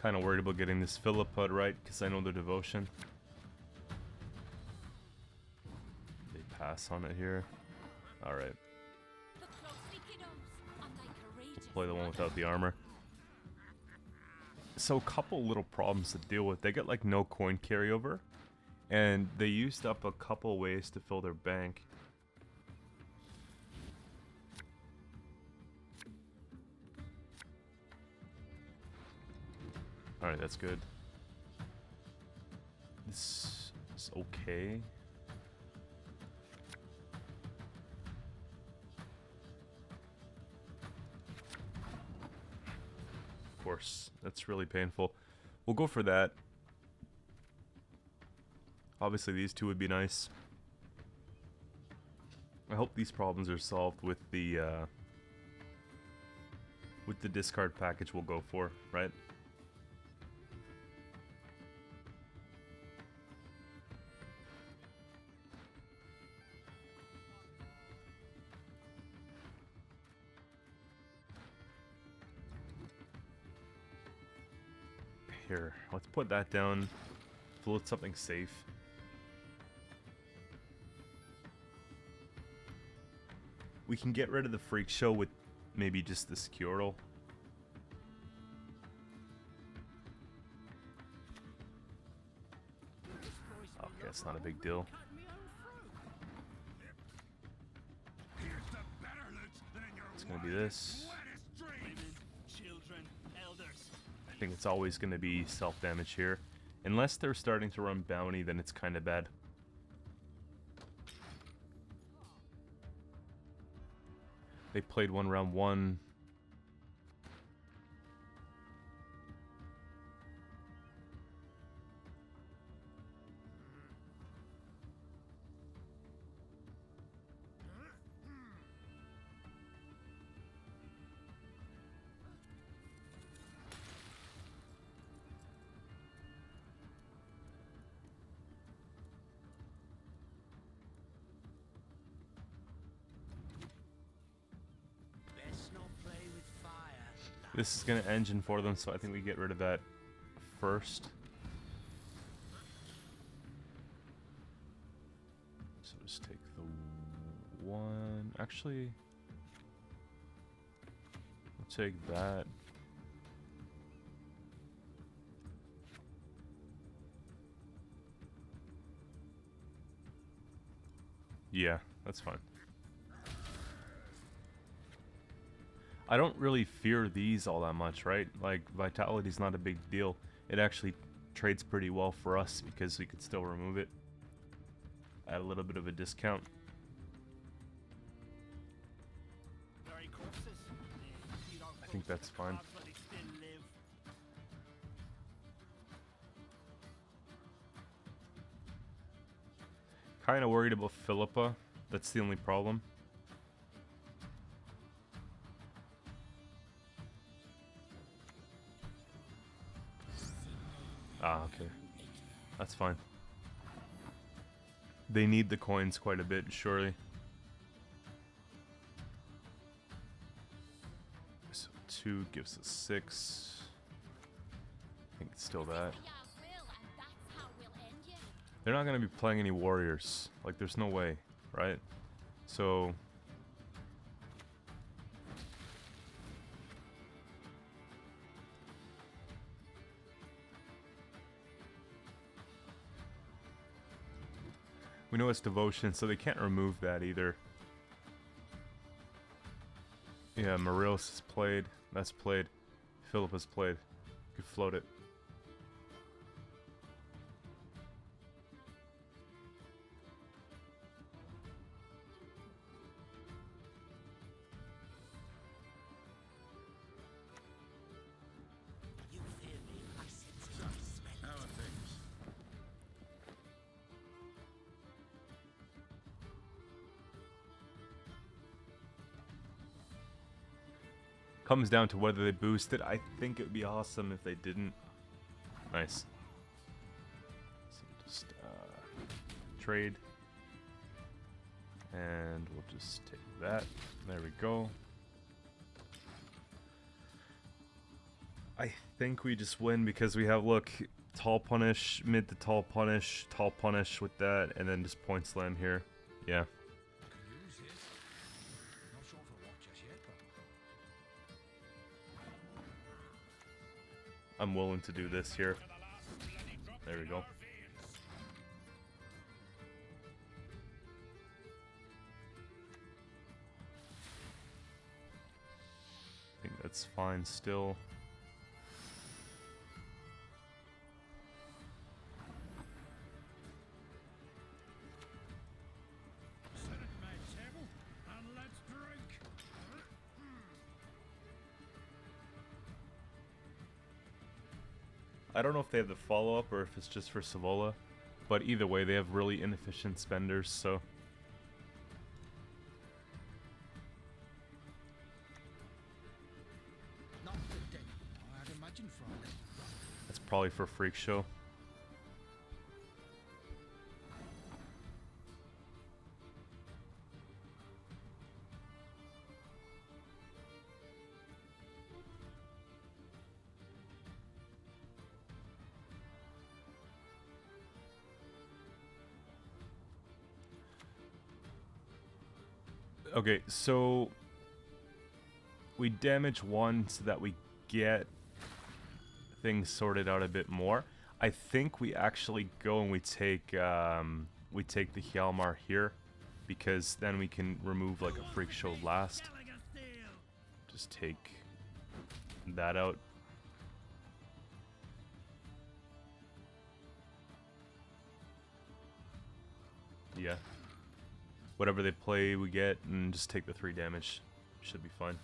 Kind of worried about getting this Philippud right, because I know their devotion. They pass on it here. Alright. Look closely, kiddos. I'm like courageous. Play the one without the armor. So a couple little problems to deal with. They get like no coin carryover. And they used up a couple ways to fill their bank. Alright, that's good. This is okay. Of course, that's really painful. We'll go for that. Obviously, these two would be nice. I hope these problems are solved with the discard package we'll go for, right? Here, let's put that down. Float something safe. We can get rid of the Freak Show with maybe just the Squirtle. Okay, that's not a big deal. Here's the better loot than in your It's gonna be this. wettest dreams. Children, elders. I think it's always going to be self-damage here. Unless they're starting to run bounty, then it's kind of bad. They played one round one. Best not This is gonna engine for them, so I think we get rid of that first. So just take the one. Actually, we'll take that. Yeah, that's fine. I don't really fear these all that much, right? Like, Vitality's not a big deal. It actually trades pretty well for us because we could still remove it at a little bit of a discount. I think that's fine. Kind of worried about Philippa. That's the only problem. Ah, okay. That's fine. They need the coins quite a bit, surely. So 2 gives us 6. I think it's still that. They're not going to be playing any warriors. Like, there's no way, right? So... we know it's devotion, so they can't remove that either. Yeah, Marilis is played. That's played. Philip has played. You could float it. How are things? Comes down to whether they boost it. I think it would be awesome if they didn't. Nice. So just trade. And we'll just take that. There we go. I think we just win because we have, look, tall punish, mid to tall punish with that, and then just point slam here. Yeah. I'm willing to do this here. There we go. I think that's fine still. Sit at my table and let's drink. I don't know if they have the follow-up or if it's just for Savola, but either way, they have really inefficient spenders, so... Not the dead. I'd imagine from it. that's probably for Freak Show. Okay, so we damage one so that we get things sorted out a bit more. I think we actually go and we take the Hjalmar here, because then we can remove like a Freak Show last. Just take that out. Yeah. Whatever they play, we get, and just take the 3 damage. Should be fine.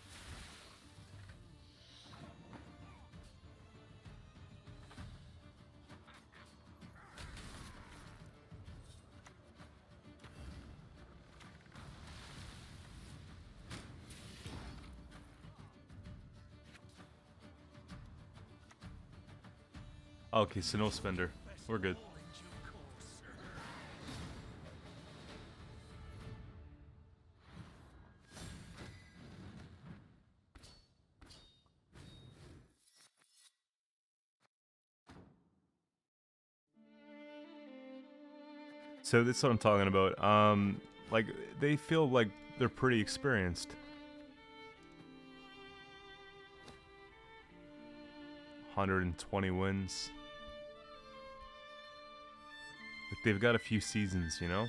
Okay, so no spender. We're good. So that's what I'm talking about. Like they feel like they're pretty experienced. 120 wins. Like they've got a few seasons, you know?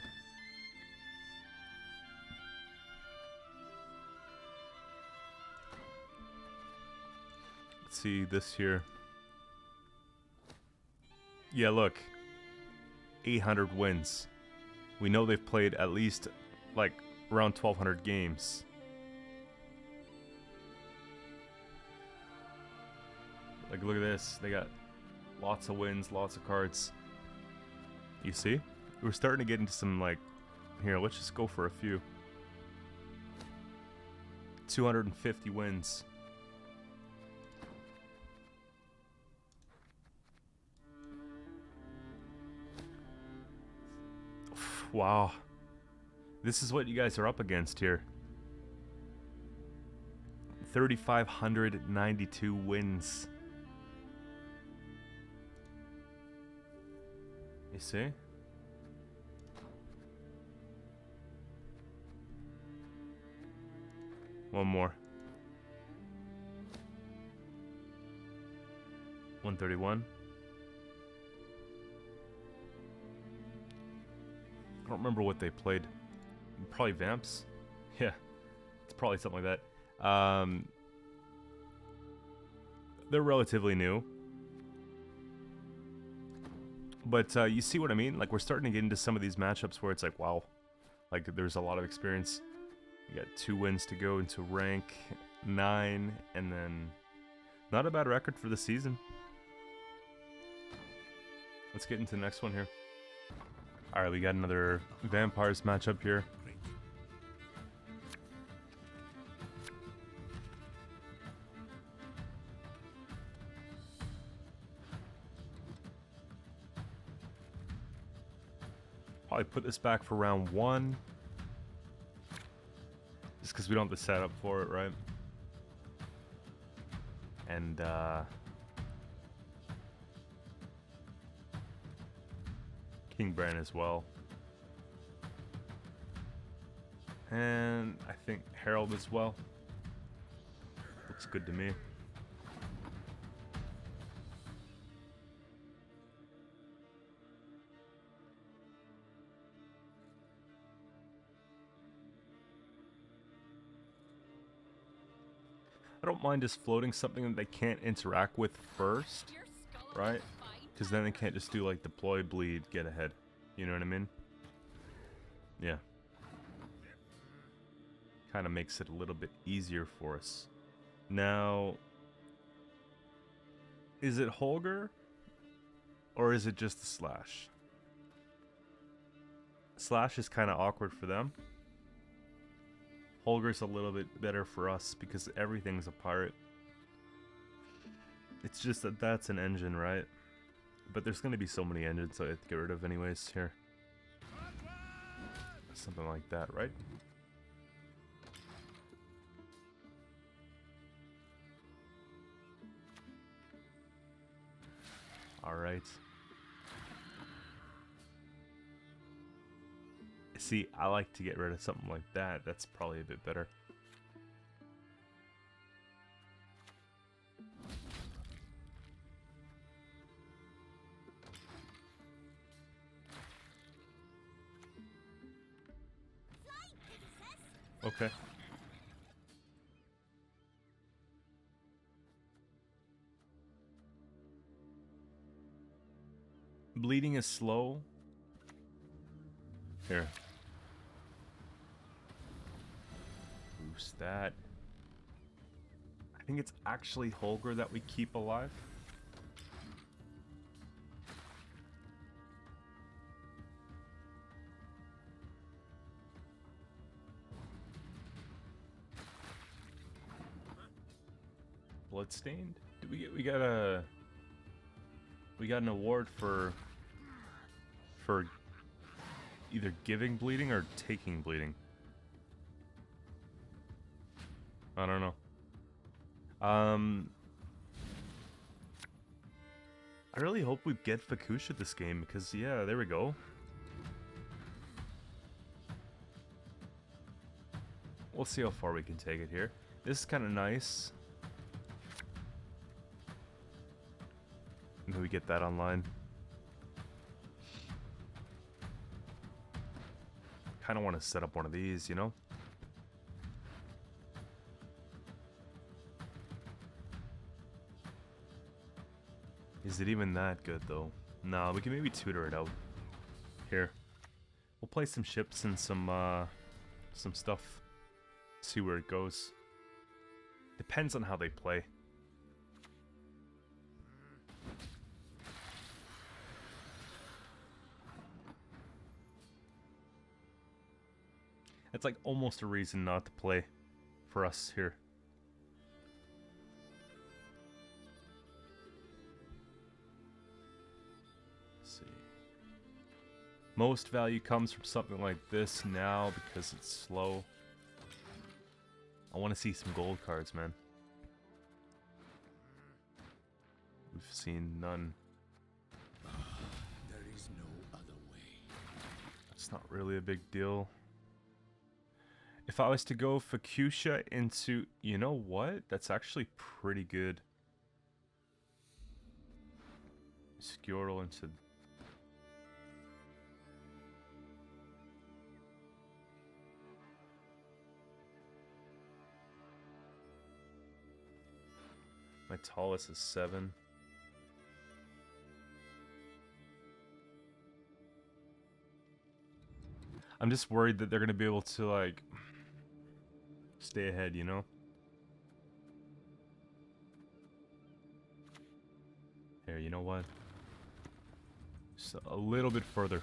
Let's see this here. Yeah, look. 800 wins. We know they've played at least like around 1,200 games. Like, look at this. They got lots of wins, lots of cards. You see? We're starting to get into some, like... Here, let's just go for a few. 250 wins. Wow. This is what you guys are up against here. 3,592 wins. You see? One more. 131. I don't remember what they played. Probably Vamps? Yeah. It's probably something like that. They're relatively new. But you see what I mean? Like, we're starting to get into some of these matchups where it's like, wow. Like, there's a lot of experience. You got 2 wins to go into rank 9. And then, not a bad record for the season. Let's get into the next one here. Alright, we got another Vampires matchup here. Probably put this back for round 1. Just because we don't have the setup for it, right? And, King Bran as well. And I think Herald as well. Looks good to me. I don't mind just floating something that they can't interact with first, Your skull right? fine. Because then they can't just do like deploy, bleed, get ahead. You know what I mean? Yeah. Kind of makes it a little bit easier for us. Now, is it Holger? Or is it just the Slash? Slash is kind of awkward for them. Holger's a little bit better for us because everything's a pirate. It's just that that's an engine, right? But there's going to be so many engines so I have to get rid of anyways here. Something like that, right? Alright. See, I like to get rid of something like that. That's probably a bit better. Okay. Bleeding is slow. Here. Boost that. I think it's actually Holger that we keep alive. Bloodstained? Did we got an award for either giving bleeding or taking bleeding. I don't know. I really hope we get Fakusha this game because yeah, there we go. We'll see how far we can take it here. This is kind of nice. Until we get that online. Kind of want to set up one of these, you know? Is it even that good, though? No, we can maybe tutor it out. Here. We'll play some ships and some stuff. See where it goes. Depends on how they play. It's like almost a reason not to play for us here. Let's see. Most value comes from something like this now because it's slow. I want to see some gold cards, man. We've seen none. There is no other way. It's not really a big deal. If I was to go Fukusha into... You know what? That's actually pretty good. Squirrel into... My tallest is 7. I'm just worried that they're going to be able to, like, stay ahead, you know? Here, you know what? Just a little bit further.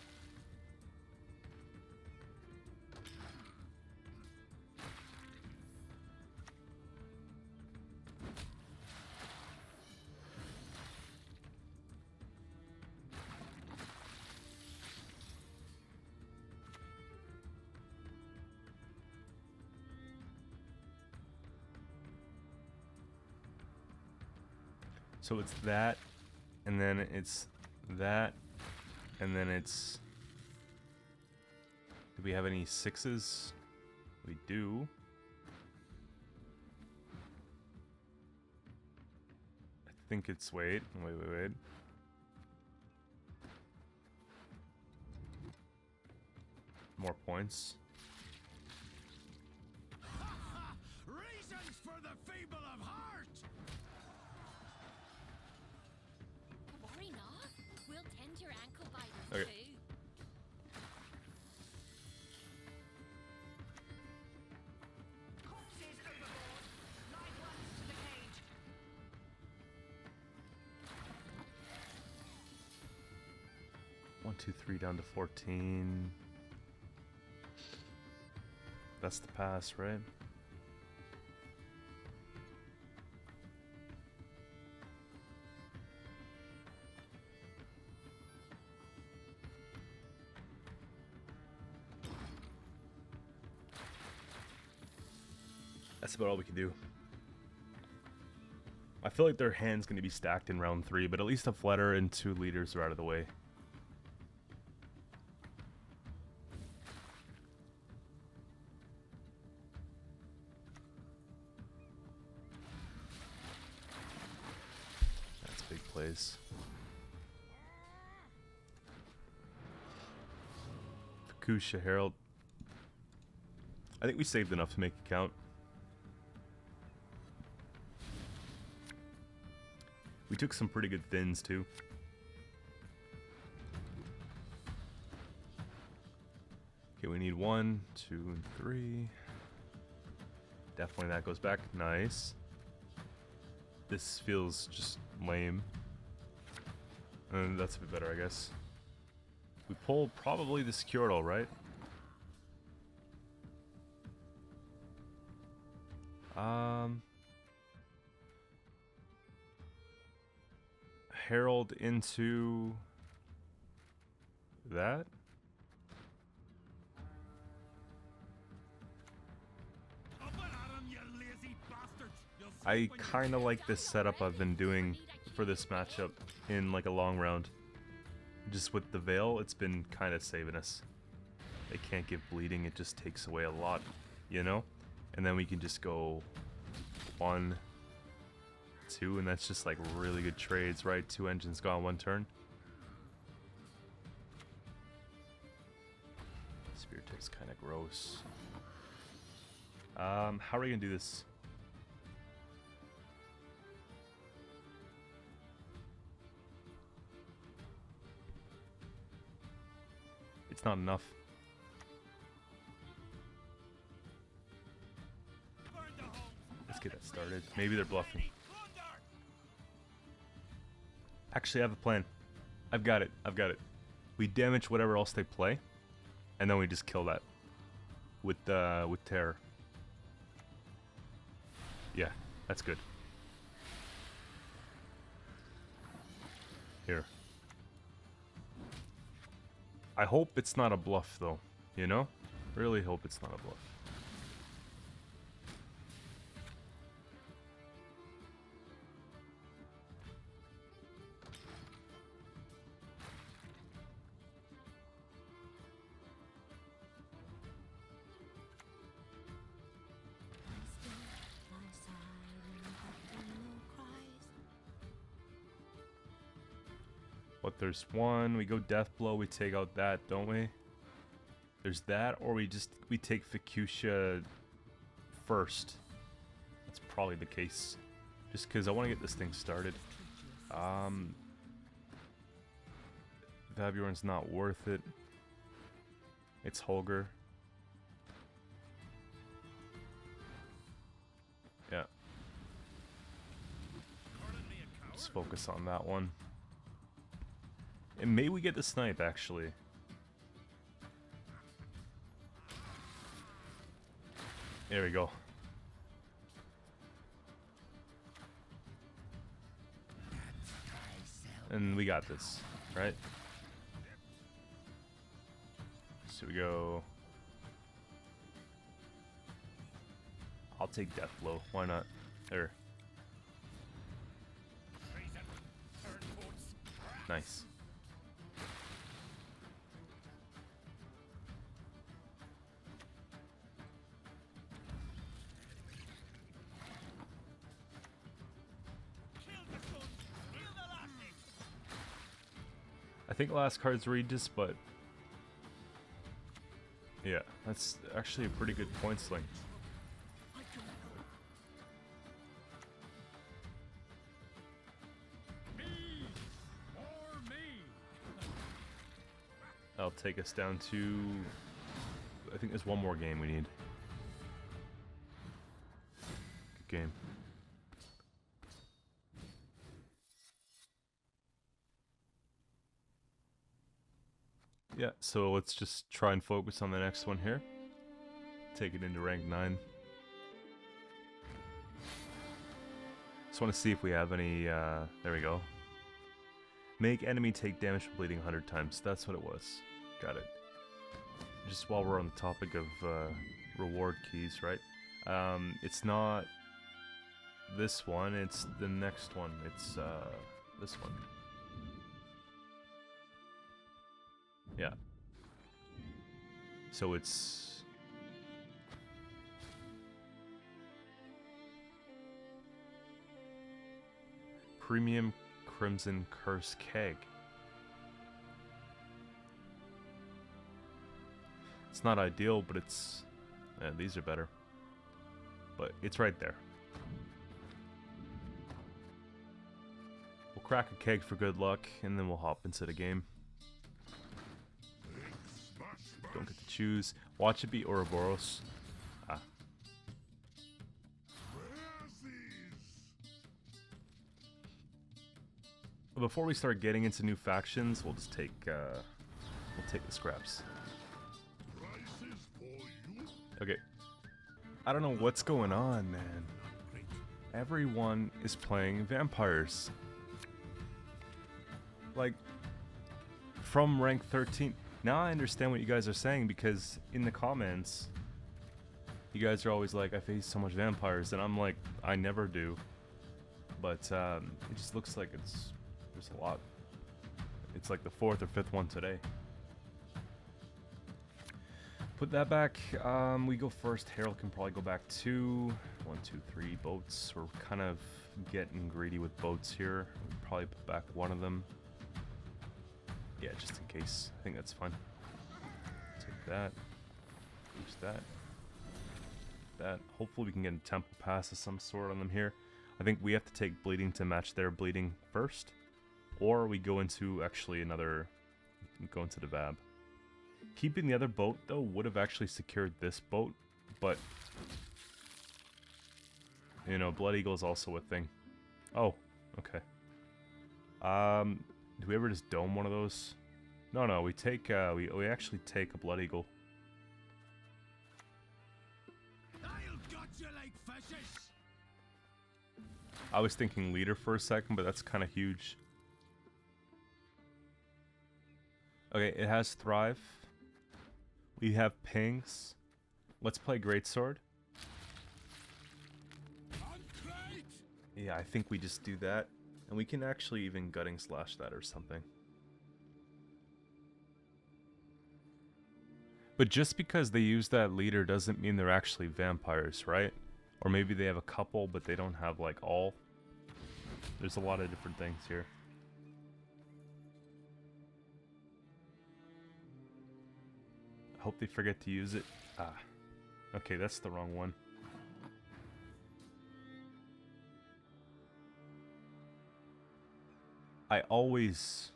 So it's that, and then it's that, and then it's... Do we have any 6s? We do. I think it's... Wait. More points. Reasons for the feeble of heart! Worry not. We'll tend your ankle biters Okay. too. Corpses overboard. Live ones to the cage. One, 2, 3 down to 14. That's the pass, right? That's about all we can do. I feel like their hand's going to be stacked in round 3, but at least a flutter and 2 leaders are out of the way. That's big plays. Fukusha Herald. I think we saved enough to make it count. We took some pretty good thins too. Okay, we need 1, 2, and 3. Definitely that goes back. Nice. This feels just lame. And that's a bit better, I guess. We pull probably the Qcento, right? Herald into that. Up and at 'em, you lazy bastards! You'll I sleep when you kind of like this setup I've been doing for this matchup in like a long round. Just with the Veil, it's been kind of saving us. They can't give bleeding, it just takes away a lot, you know? And then we can just go 1, 2, and that's just like really good trades, right? 2 engines gone 1 turn. Spear tick's kind of gross. How are we gonna do this? It's not enough. Let's get that started. Maybe they're bluffing. Actually, I have a plan. I've got it. I've got it. We damage whatever else they play, and then we just kill that with terror. Yeah, that's good. Here. I hope it's not a bluff, though. You know? Really hope it's not a bluff. But there's one, we go death blow, we take out that, don't we? There's that, or we take Fuchsia first. That's probably the case. Just because I want to get this thing started. Vabjorn's not worth it. It's Holger. Yeah. Just focus on that one. And maybe we get the snipe, actually. There we go. And we got this, right? So we go... I'll take death blow. Why not? There. Nice. I think last card's Regis, but yeah, that's actually a pretty good point sling. That'll take us down to, I think there's one more game we need. Good game. Yeah, so let's just try and focus on the next one here. Take it into rank 9. Just want to see if we have any, there we go. Make enemy take damage from bleeding 100 times. That's what it was. Got it. Just while we're on the topic of reward keys, right? It's not this one, it's the next one. It's this one. Yeah. So it's Premium Crimson Curse Keg. It's not ideal, but it's these are better. But it's right there. We'll crack a keg for good luck, and then we'll hop into the game. Don't get to choose. Watch it be Ouroboros. Ah. Before we start getting into new factions, we'll just take the scraps. Okay. I don't know what's going on, man. Everyone is playing vampires. Like, from rank 13. Now I understand what you guys are saying, because in the comments, you guys are always like, I face so much vampires, and I'm like, I never do. But it just looks like there's a lot. It's like the 4th or 5th one today. put that back. We go first. Harold can probably go back 2. 1, 2, 3 boats. We're kind of getting greedy with boats here. We'll probably put back one of them. Yeah, just in case. I think that's fine. Take that. Use that. That. Hopefully we can get a temple pass of some sort on them here. I think we have to take bleeding to match their bleeding first. Or we go into actually another... Go into the Vab. Keeping the other boat, though, would have actually secured this boat. But... You know, Blood Eagle is also a thing. Oh, okay. Do we ever just dome one of those? No, we take, we actually take a Blood Eagle. I'll got you like fishes. I was thinking leader for a second, but that's kind of huge. Okay, it has Thrive. We have Pings. Let's play Greatsword. Yeah, I think we just do that. And we can actually even Gutting Slash that or something. But just because they use that leader doesn't mean they're actually vampires, right? Or maybe they have a couple, but they don't have, like, all. There's a lot of different things here. I hope they forget to use it. Ah. Okay, that's the wrong one. I always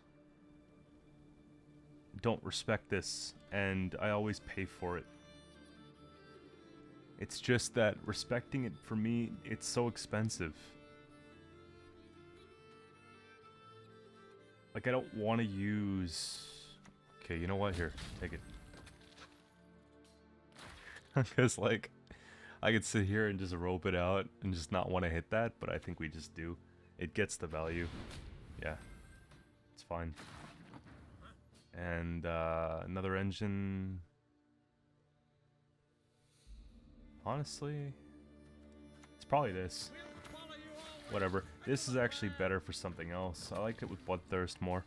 don't respect this, and I always pay for it. It's just that respecting it, for me, it's so expensive. Like, I don't want to use... Okay, you know what? Here, take it. Because, like, I could sit here and just rope it out and just not want to hit that, but I think we just do. It gets the value. Yeah, it's fine. And another engine. Honestly, it's probably this. Whatever. This is actually better for something else. I like it with Bloodthirst more.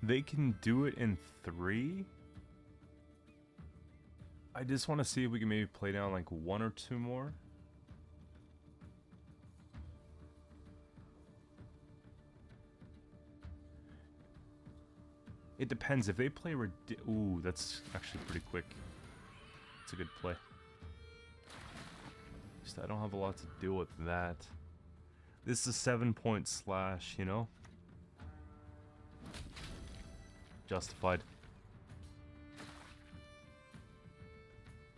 They can do it in 3. I just want to see if we can maybe play down like 1 or 2 more. It depends. If they play ooh, that's actually pretty quick. It's a good play. Just I don't have a lot to do with that. This is a 7-point slash, you know? Justified.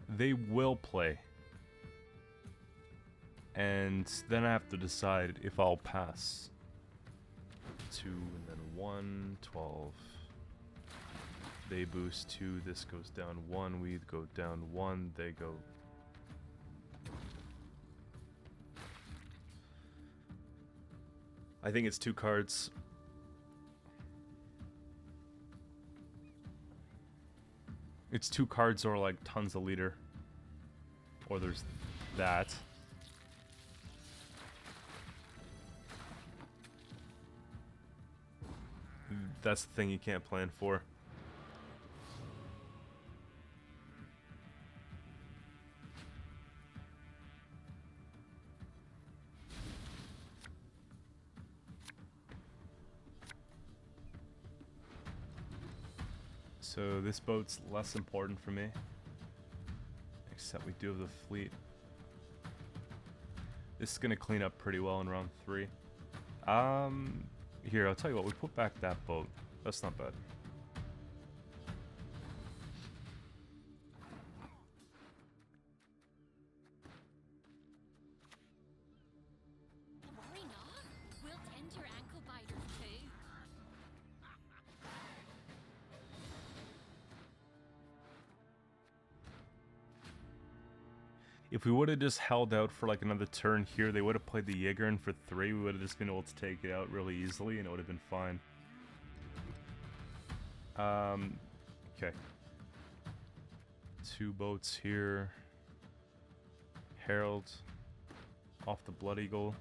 They will play. And then I have to decide if I'll pass. 2 and then 1, 12. They boost 2, this goes down 1, we go down 1, they go... I think it's 2 cards. It's 2 cards or like tons of leader. Or there's that. That's the thing you can't plan for. So this boat's less important for me. Except we do have the fleet. This is gonna clean up pretty well in round 3. Here, I'll tell you what, we put back that boat. That's not bad. Worry not. We'll tend your ankle biters too. If we would have just held out for like another turn here, they would have played the Jägerin for 3. We would have just been able to take it out really easily and it would have been fine. Okay. 2 boats here. Herald off the Blood Eagle.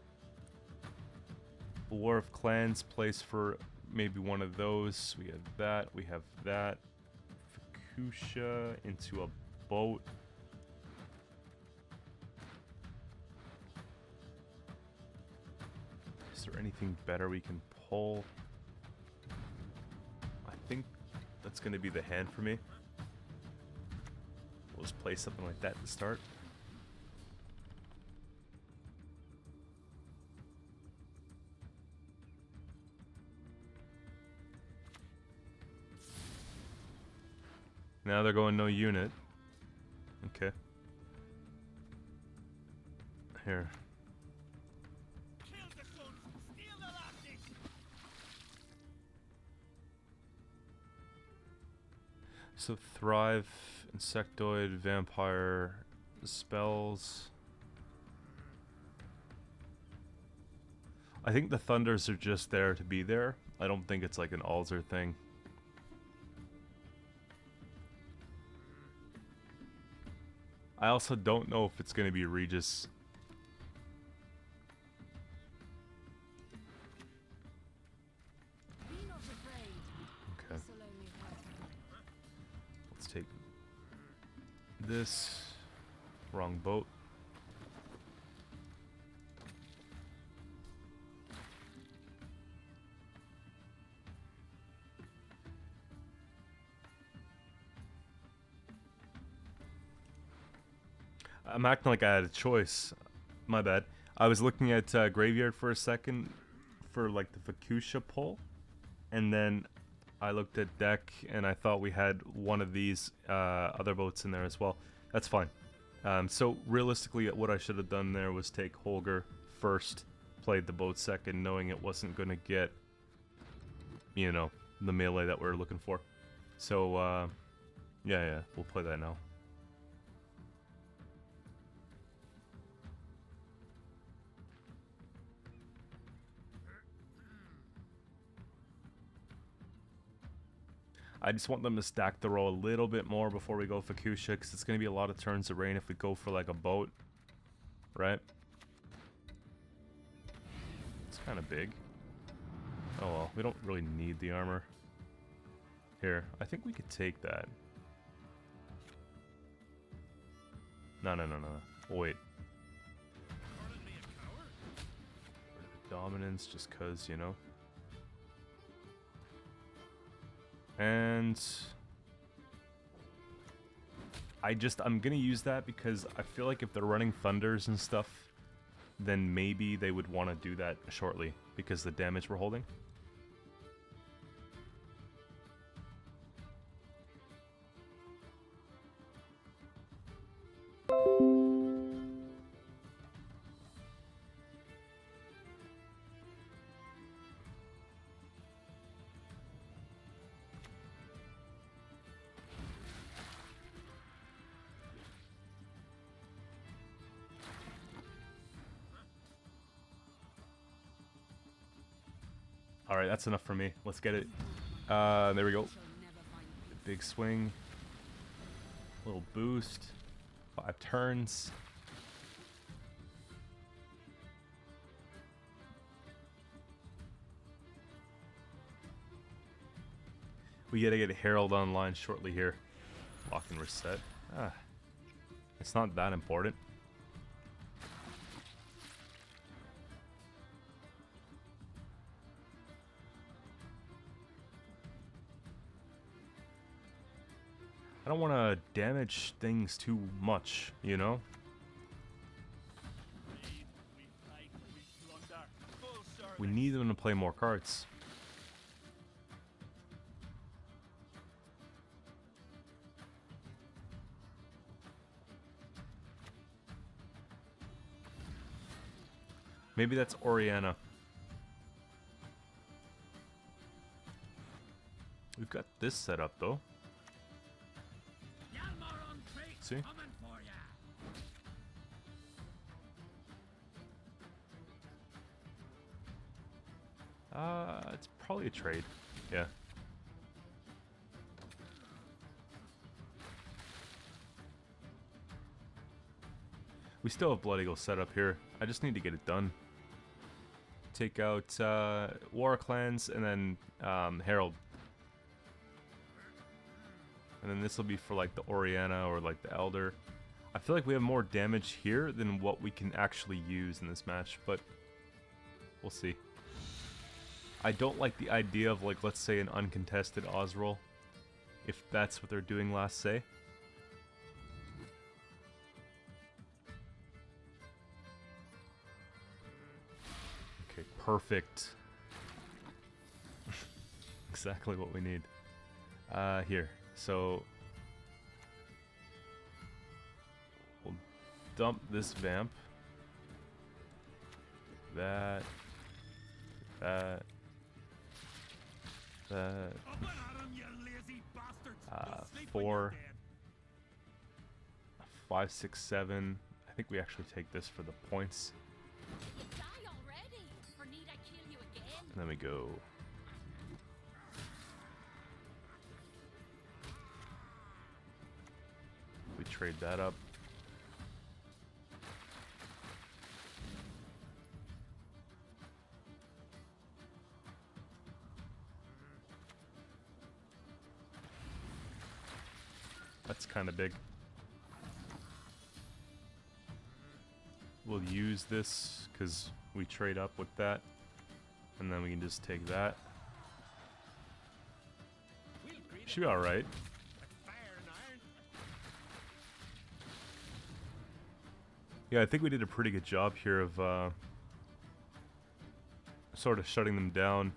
War of Clans place for maybe one of those. We have that. We have that. Fukusha into a boat. Is there anything better we can pull? I think that's going to be the hand for me. We'll just play something like that to start. Now they're going no unit. Okay. Here. Kill the sons, steal the lasses. So Thrive, Insectoid, Vampire, spells. I think the Thunders are just there to be there. I don't think it's like an Alzer thing. I also don't know if it's going to be Regis. Be not afraid. Okay. This'll only help. Let's take this. Wrong boat. I'm acting like I had a choice. My bad. I was looking at Graveyard for a second for like the Fukusha pull, and then I looked at deck and I thought we had one of these other boats in there as well. That's fine. So realistically, what I should have done there was take Holger first, played the boat second, knowing it wasn't going to get, you know, the melee that we're looking for. So yeah, we'll play that now. I just want them to stack the row a little bit more before we go Fukusha, because it's going to be a lot of turns of rain if we go for like a boat, right? It's kind of big. Oh well, we don't really need the armor. Here, I think we could take that. No. Oh, wait. Dominance, just cause, you know. And I'm gonna use that because I feel like if they're running Thunders and stuff, then maybe they would want to do that shortly because the damage we're holding. Alright, that's enough for me. Let's get it. There we go. Big swing. Little boost. 5 turns. We gotta get Herald online shortly here. Lock and reset. It's not that important. I don't want to damage things too much, you know? We need them to play more cards. Maybe that's Oriana. We've got this set up though. See? It's probably a trade. Yeah. We still have Blood Eagle set up here. I just need to get it done. take out War Clans and then Herald. And then this will be for like the Oriana or like the Elder. I feel like we have more damage here than what we can actually use in this match, but we'll see. I don't like the idea of like, let's say an uncontested Osroll, if that's what they're doing last say. Okay, perfect. Exactly what we need. Here. So we'll dump this vamp. That. 4, 5, 6, 7. I think we actually take this for the points. You die already, or need I kill you again? And then we go. We trade that up. That's kind of big. We'll use this because we trade up with that. And then we can just take that. Should be alright. Yeah, I think we did a pretty good job here of sort of shutting them down.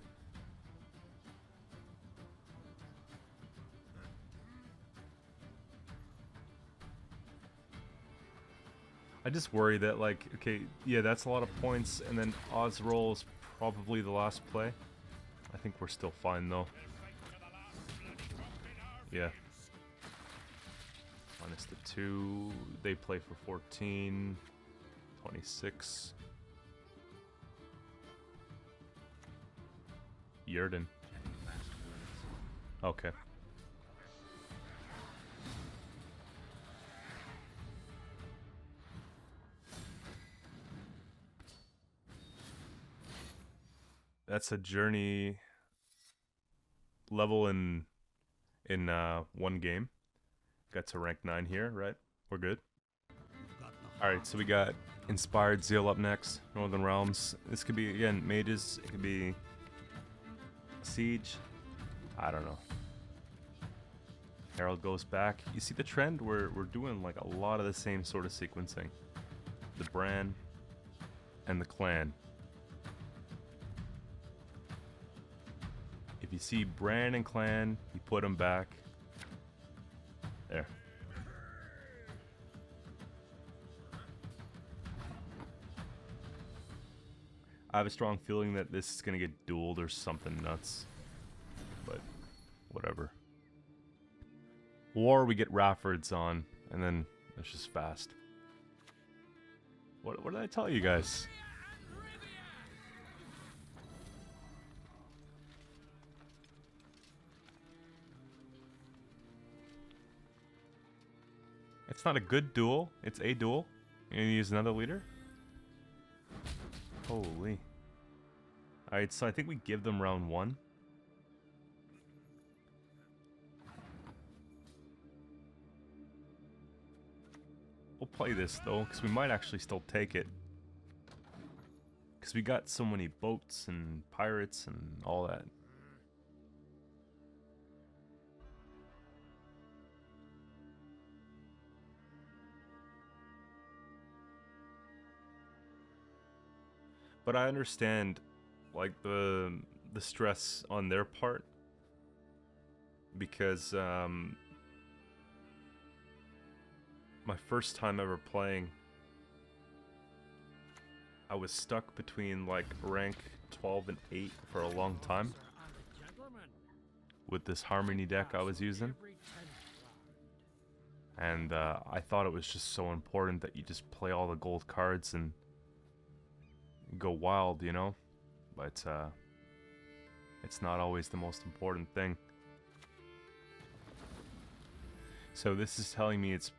I just worry that, like, okay, yeah, that's a lot of points, and then Osroll is probably the last play. I think we're still fine, though. Yeah. Minus the 2. They play for 14. 26. Yerden. Okay. That's a journey level in one game. Got to rank 9 here, right? We're good. Alright, so we got Inspired Zeal up next. Northern Realms. This could be, again, mages. It could be Siege. I don't know. Herald goes back. You see the trend? We're doing like a lot of the same sort of sequencing. The Bran and the Clan. If you see Bran and Clan, you put them back. There. I have a strong feeling that this is going to get dueled or something nuts. But, whatever. Or we get Raffords on, and then it's just fast. What did I tell you guys? It's not a good duel, it's a duel. You gonna use another leader? Holy. Alright, so I think we give them round 1. We'll play this though, because we might actually still take it. Because we got so many boats and pirates and all that. But I understand, like, the stress on their part, because my first time ever playing, I was stuck between like rank 12 and 8 for a long time with this Harmony deck I was using, and I thought it was just so important that you just play all the gold cards and go wild, you know, but it's not always the most important thing. So this is telling me it's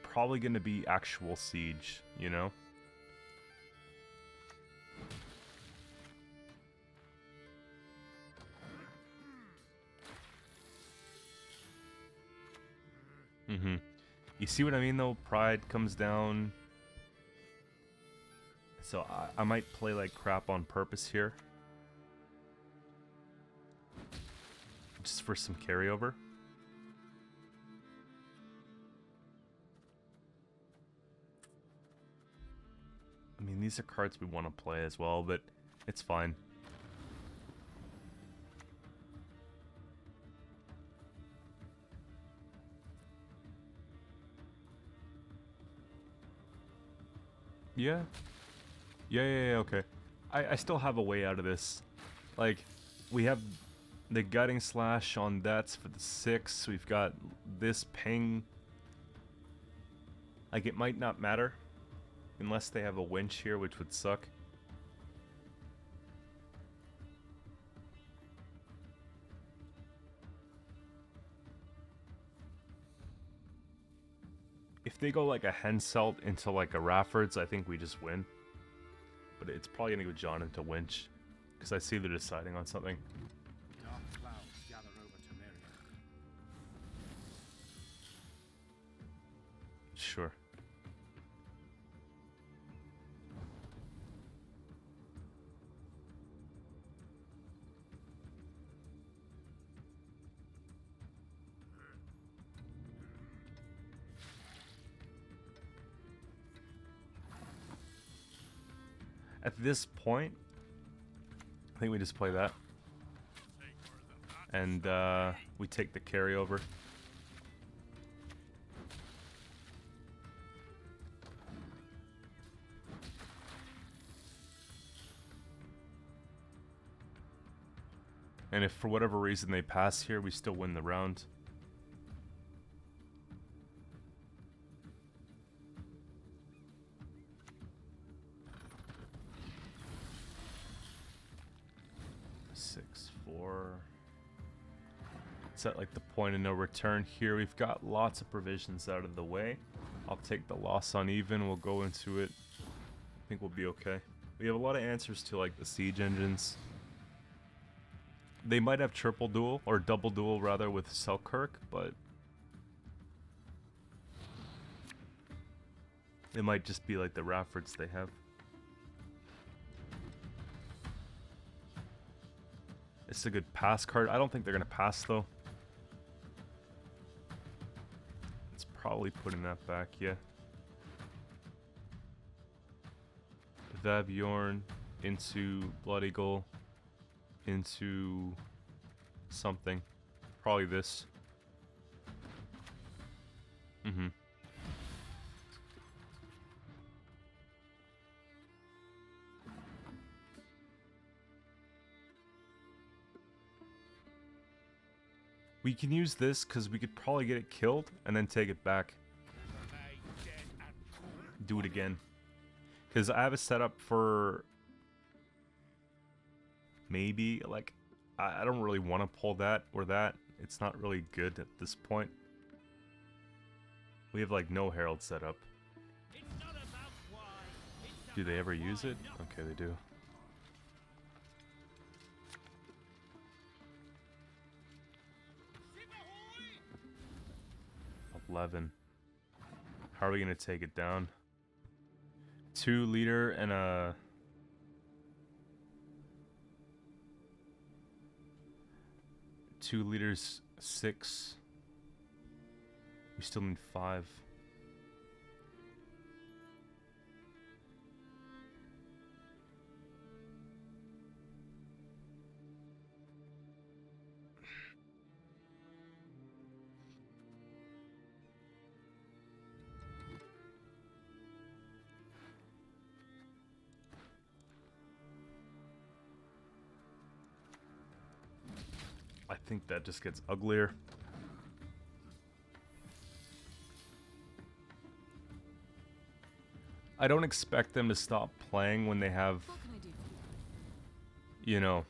probably going to be actual siege, you know. Mm-hmm. You see what I mean, though? Pride comes down. So I might play like crap on purpose here. Just for some carryover. I mean, these are cards we want to play as well, but it's fine. Yeah. Yeah, okay. I still have a way out of this. Like, we have the Gutting Slash on that's for the 6. We've got this ping. Like, it might not matter. Unless they have a winch here, which would suck. If they go like a Henselt into like a Raffords, I think we just win. But it's probably going to go John into winch. Because I see they're deciding on something. Dark clouds gather over Temeria. Sure. At this point, I think we just play that. And we take the carryover. And if for whatever reason they pass here, we still win the round. It's at like the point of no return here. We've got lots of provisions out of the way. I'll take the loss on even. We'll go into it. I think we'll be okay. We have a lot of answers to like the siege engines. They might have triple duel or double duel rather with Selkirk, but it might just be like the Raffords they have. It's a good pass card. I don't think they're gonna pass though. It's probably putting that back, yeah. Vabjorn into Blood Eagle into something. Probably this. Mm-hmm. We can use this because we could probably get it killed and then take it back. Do it again. Because I have a setup for maybe, like, I don't really want to pull that or that. It's not really good at this point. We have, like, no Herald set up. Do they ever use it? Okay, they do. $11. How are we gonna take it down? 2 leader and a 2 liters 6. We still need 5. I think that just gets uglier. I don't expect them to stop playing when they have, you know,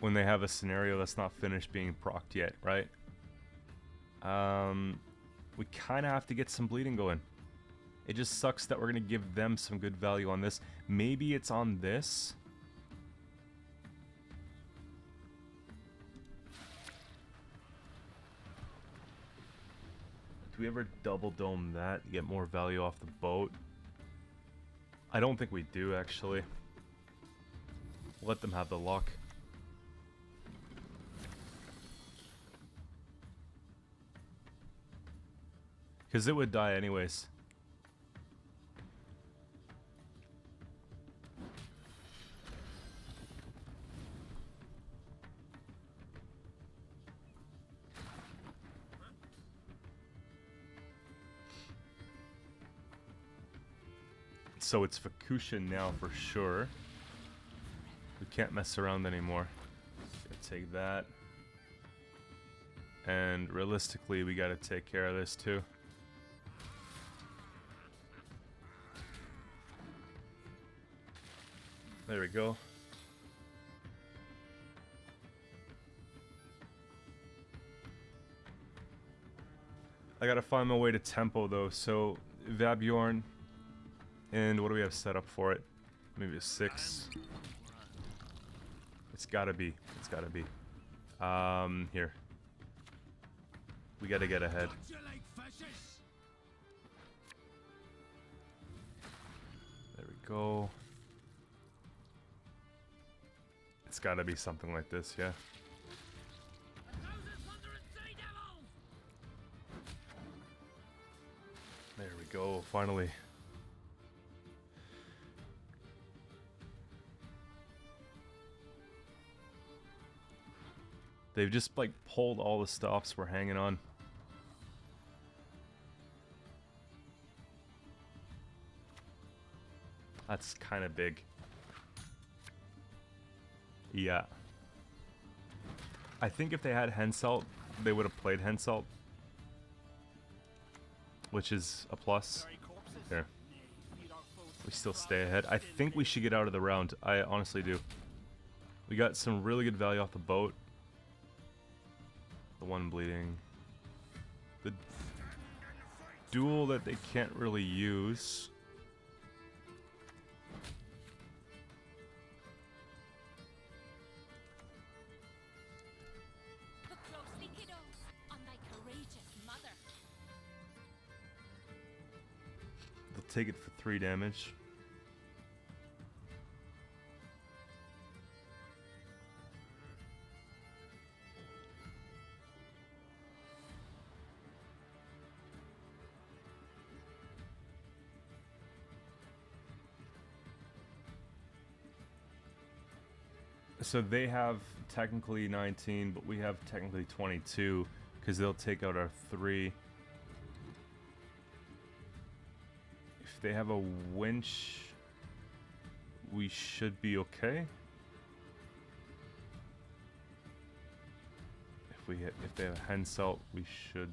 when they have a scenario that's not finished being procced yet, right? We kind of have to get some bleeding going. It just sucks that we're going to give them some good value on this. Maybe it's on this. Do we ever double dome that to get more value off the boat? I don't think we do, actually. Let them have the luck. Because it would die anyways. So it's Fukushin now for sure. We can't mess around anymore. Gotta take that. And realistically, we gotta take care of this too. There we go. I gotta find my way to tempo though, so Vabjorn. And what do we have set up for it? Maybe a 6. It's gotta be. It's gotta be. Here. We gotta get ahead. There we go. It's gotta be something like this, yeah. There we go, finally. They've just like pulled all the stops we're hanging on. That's kind of big. Yeah. I think if they had Henselt, they would have played Henselt. Which is a plus. Here. We still stay ahead. I think we should get out of the round. I honestly do. We got some really good value off the boat. The one bleeding. The duel that they can't really use. Look closely, kiddos, on my courageous mother. They'll take it for 3 damage. So they have technically 19, but we have technically 22, because they'll take out our 3. If they have a winch, we should be okay. If they have a Henselt, we should.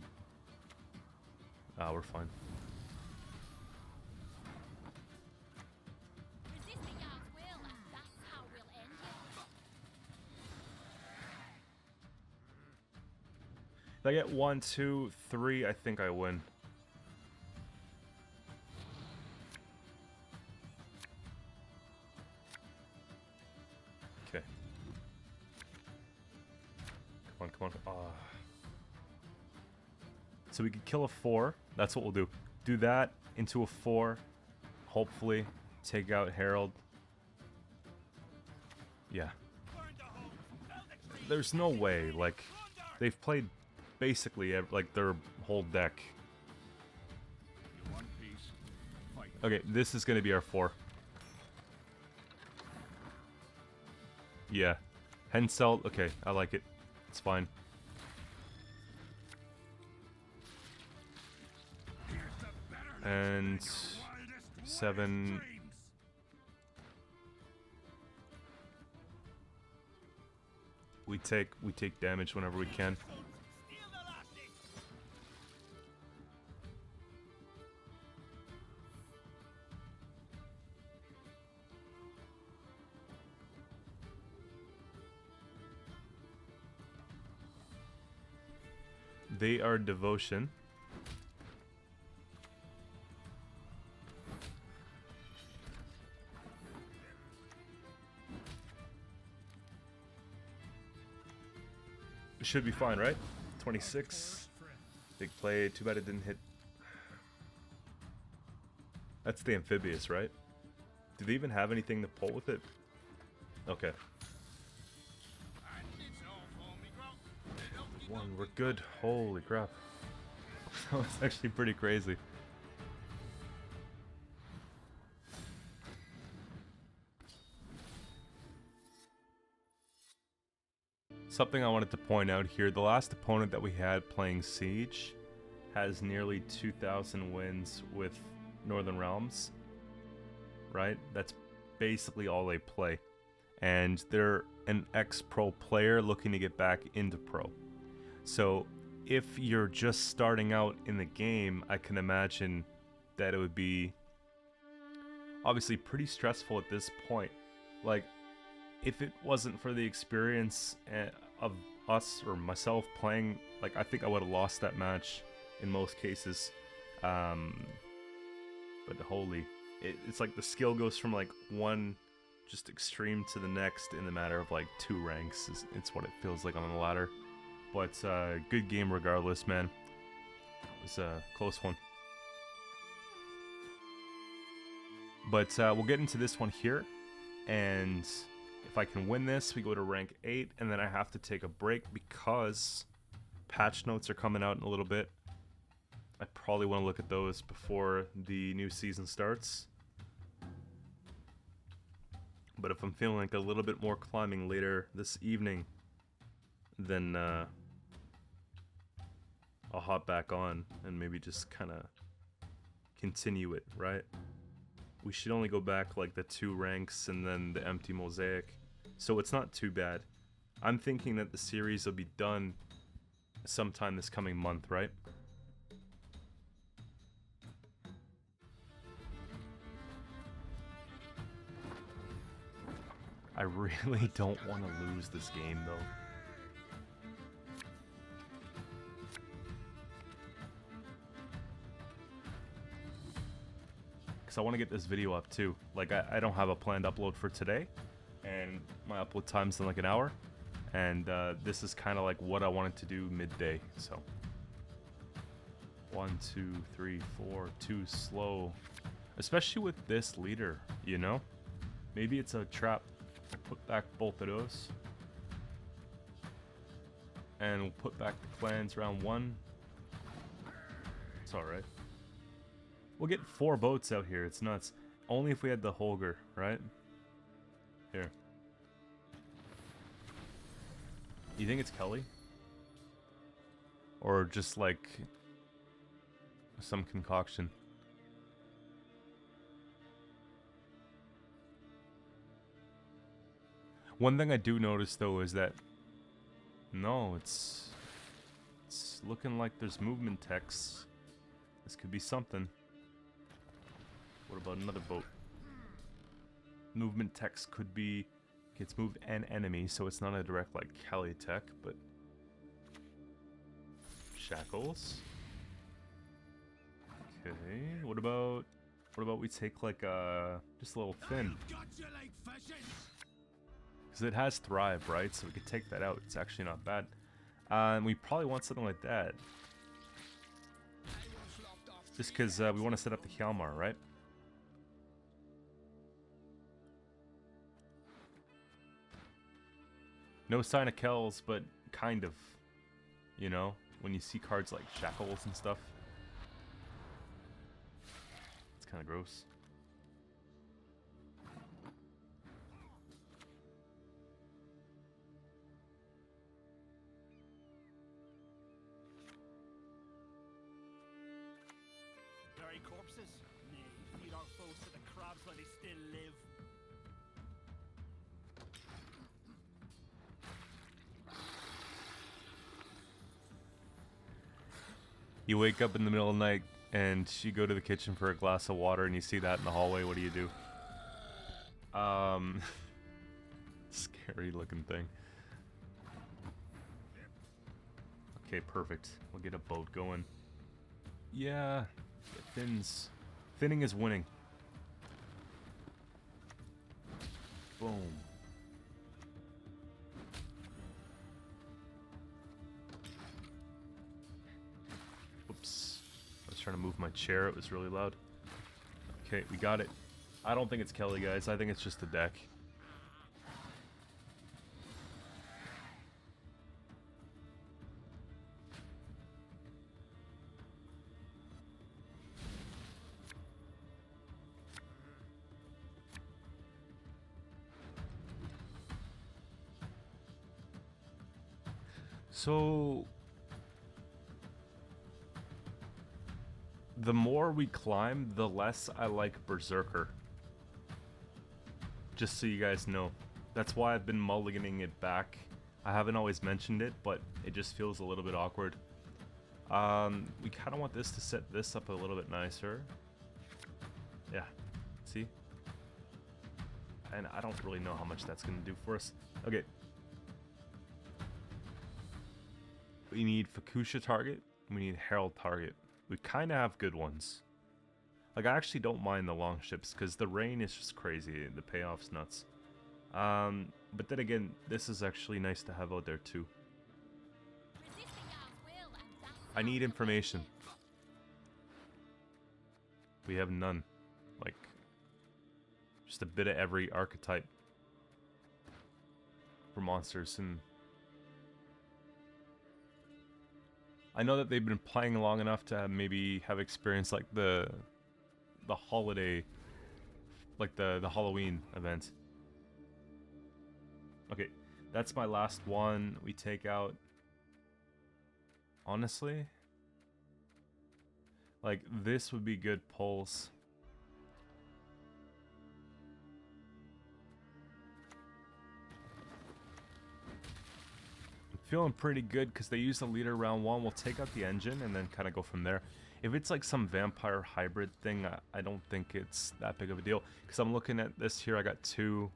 We're fine. Resist the yard's will, and that's how we'll end you. If I get 1, 2, 3, I think I win. Okay. Come on, come on. So we could kill a 4. That's what we'll do. Do that into a 4. Hopefully. Take out Herald. Yeah. There's no way. Like, they've played basically like their whole deck. One piece. Fight. Okay, this is going to be our 4. Yeah. Henselt. Okay, I like it. It's fine. And 7. We take damage whenever we can. They are devotion. Should be fine, right? 26. Big play. Too bad it didn't hit. That's the amphibious, right? Do they even have anything to pull with it? Okay. And it's all for me, Grok. One, we're good. Holy crap. That was actually pretty crazy. Something I wanted to point out here, the last opponent that we had playing Siege has nearly 2,000 wins with Northern Realms, right? That's basically all they play. And they're an ex-pro player looking to get back into pro. So if you're just starting out in the game, I can imagine that it would be obviously pretty stressful at this point. Like, if it wasn't for the experience of us or myself playing, like, I think I would have lost that match in most cases. But holy, it's like the skill goes from like one just extreme to the next in the matter of like 2 ranks. It's what it feels like on the ladder. But good game regardless, man. It was a close one. But we'll get into this one here, and if I can win this, we go to rank 8, and then I have to take a break because patch notes are coming out in a little bit. I probably want to look at those before the new season starts. But if I'm feeling like a little bit more climbing later this evening, then I'll hop back on and maybe just kind of continue it, right? We should only go back like the 2 ranks and then the empty mosaic. So it's not too bad. I'm thinking that the series will be done sometime this coming month, right? I really don't want to lose this game though. I want to get this video up too. Like, I don't have a planned upload for today, and my upload time's in like an hour, and this is kind of like what I wanted to do midday. So 1 2 3 4, too slow, especially with this leader, you know. Maybe it's a trap. Put back both of those, and we'll put back the clans round 1. It's all right. We'll get 4 boats out here. It's nuts. Only if we had the Holger, right? Here. You think it's Kelly? Or just like some concoction? One thing I do notice though is that no, it's looking like there's movement text. This could be something. What about another boat? Movement text could be gets moved and enemy, so it's not a direct like Cali tech, but shackles. Okay, what about we take like just a little fin? Because it has thrive, right? So we could take that out. It's actually not bad. And we probably want something like that. Just because we want to set up the Hjalmar, right? No sign of Kells, but kind of. You know, when you see cards like Shackles and stuff. It's kind of gross. Very corpses? Nay, feed our foes to the crabs while they still live. You wake up in the middle of the night and you go to the kitchen for a glass of water and you see that in the hallway. What do you do? Scary looking thing. Okay, perfect. We'll get a boat going. Yeah, fins. Finning is winning. Boom. trying to move my chair. It was really loud. Okay, we got it. I don't think it's Kelly, guys. I think it's just the deck. So the more we climb, the less I like Berserker. Just so you guys know. That's why I've been mulliganing it back. I haven't always mentioned it, but it just feels a little bit awkward. We kind of want this to set this up a little bit nicer. Yeah, see? And I don't really know how much that's going to do for us. Okay. We need Fukusha target. We need Herald target. We kind of have good ones. Like, I actually don't mind the long ships because the rain is just crazy. The payoff's nuts. But then again, this is actually nice to have out there too. I need information. We have none. Like, just a bit of every archetype for monsters. And I know that they've been playing long enough to maybe have experience like the holiday, like the Halloween event. Okay, that's my last one. We take out, honestly, like this would be good pulls. I'm feeling pretty good because they use the leader round one. We'll take out the engine and then kind of go from there. If it's like some vampire hybrid thing, I don't think it's that big of a deal. Because I'm looking at this here, I got 2.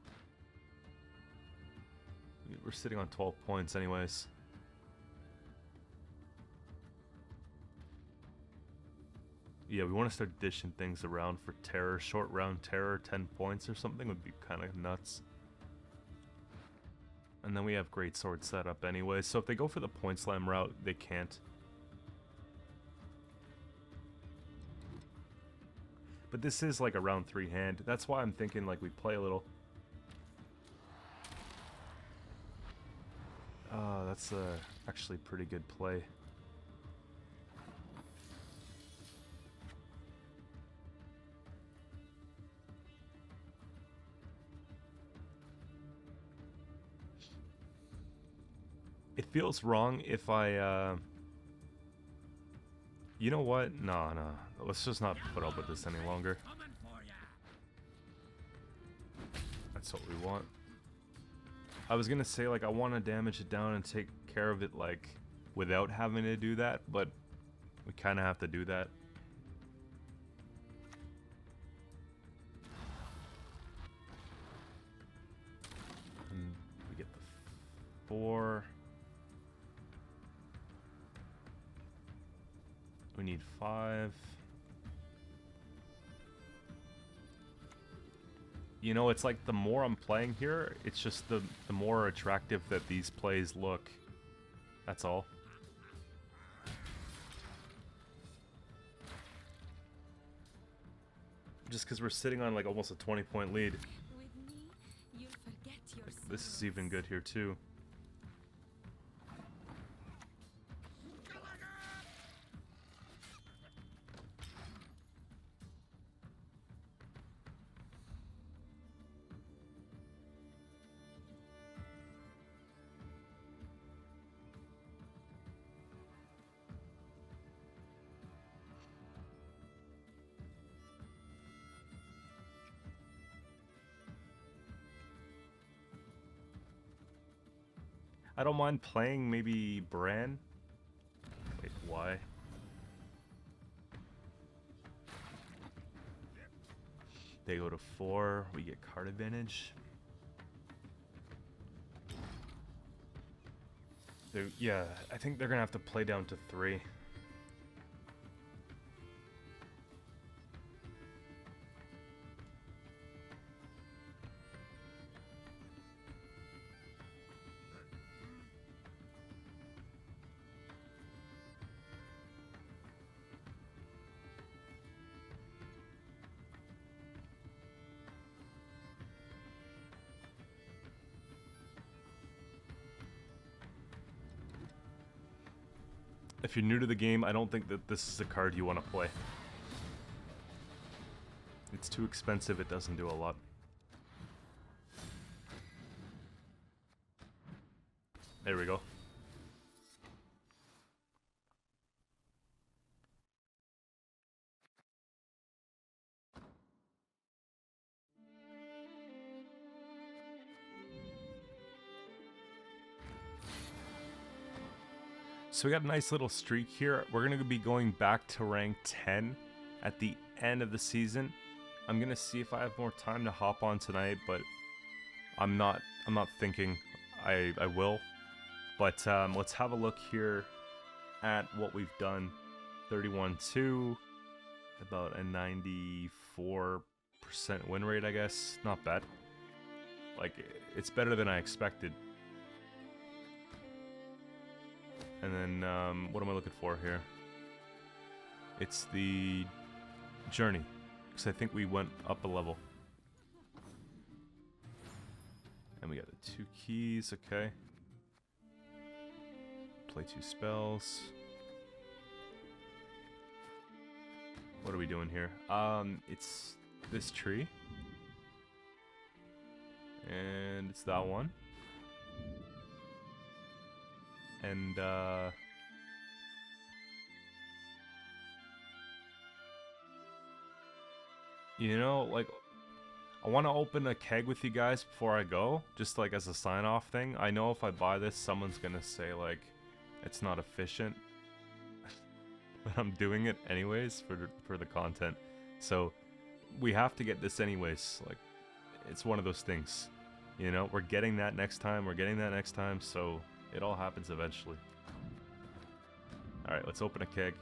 We're sitting on 12 points anyways. Yeah, we want to start dishing things around for terror. Short round terror, 10 points or something would be kind of nuts. And then we have great sword set up anyway. So if they go for the point slam route, they can't. But this is like a round 3 hand. That's why I'm thinking like we play a little. That's actually pretty good play. It feels wrong if I, you know what? No. Let's just not put up with this any longer. That's what we want. I was gonna say, like, I want to damage it down and take care of it, like, without having to do that, but we kind of have to do that. And we get the 4. We need 5. You know, it's like the more I'm playing here, it's just the more attractive that these plays look. That's all. Just because we're sitting on like almost a 20-point lead. With me, you'll forget your Like, this is even good here too. I don't mind playing maybe Bran. Wait, why? They go to 4, we get card advantage. Yeah, I think they're gonna have to play down to 3. If you're new to the game, I don't think that this is a card you want to play. It's too expensive, it doesn't do a lot. There we go. So we got a nice little streak here. We're going to be going back to rank 10 at the end of the season. I'm going to see if I have more time to hop on tonight, but I'm not thinking I will. But let's have a look here at what we've done. 31-2, about a 94% win rate, I guess. Not bad. Like, it's better than I expected. And then, what am I looking for here? It's the journey, because I think we went up a level. And we got the 2 keys, okay. Play 2 spells. What are we doing here? It's this tree. And it's that one. And, you know, like, I want to open a keg with you guys before I go, just like as a sign-off thing. I know if I buy this, someone's gonna say, like, it's not efficient. But I'm doing it anyways for the content. So, we have to get this anyways. Like, it's one of those things. You know, we're getting that next time, so it all happens eventually. Alright, let's open a keg.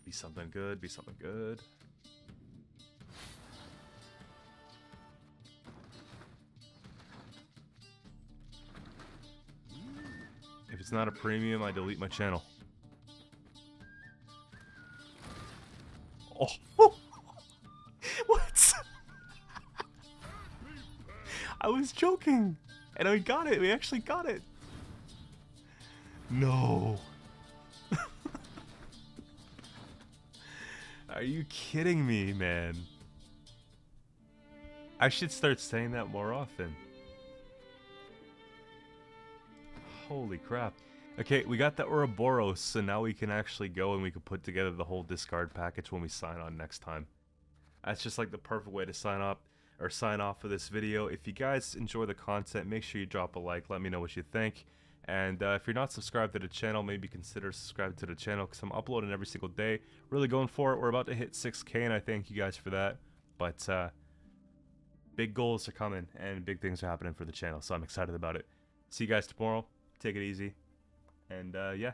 Be something good, be something good. If it's not a premium, I delete my channel. Oh. What? I was joking. And we got it. We actually got it. No. Are you kidding me, man? I should start saying that more often. Holy crap. Okay, we got the Ouroboros, so now we can actually go and we can put together the whole discard package when we sign on next time. That's just like the perfect way to sign up or sign off for this video. If you guys enjoy the content, make sure you drop a like, let me know what you think. And if you're not subscribed to the channel, maybe consider subscribing to the channel because I'm uploading every single day. Really going for it. We're about to hit 6K and I thank you guys for that. But big goals are coming and big things are happening for the channel, so I'm excited about it. See you guys tomorrow. Take it easy. And yeah,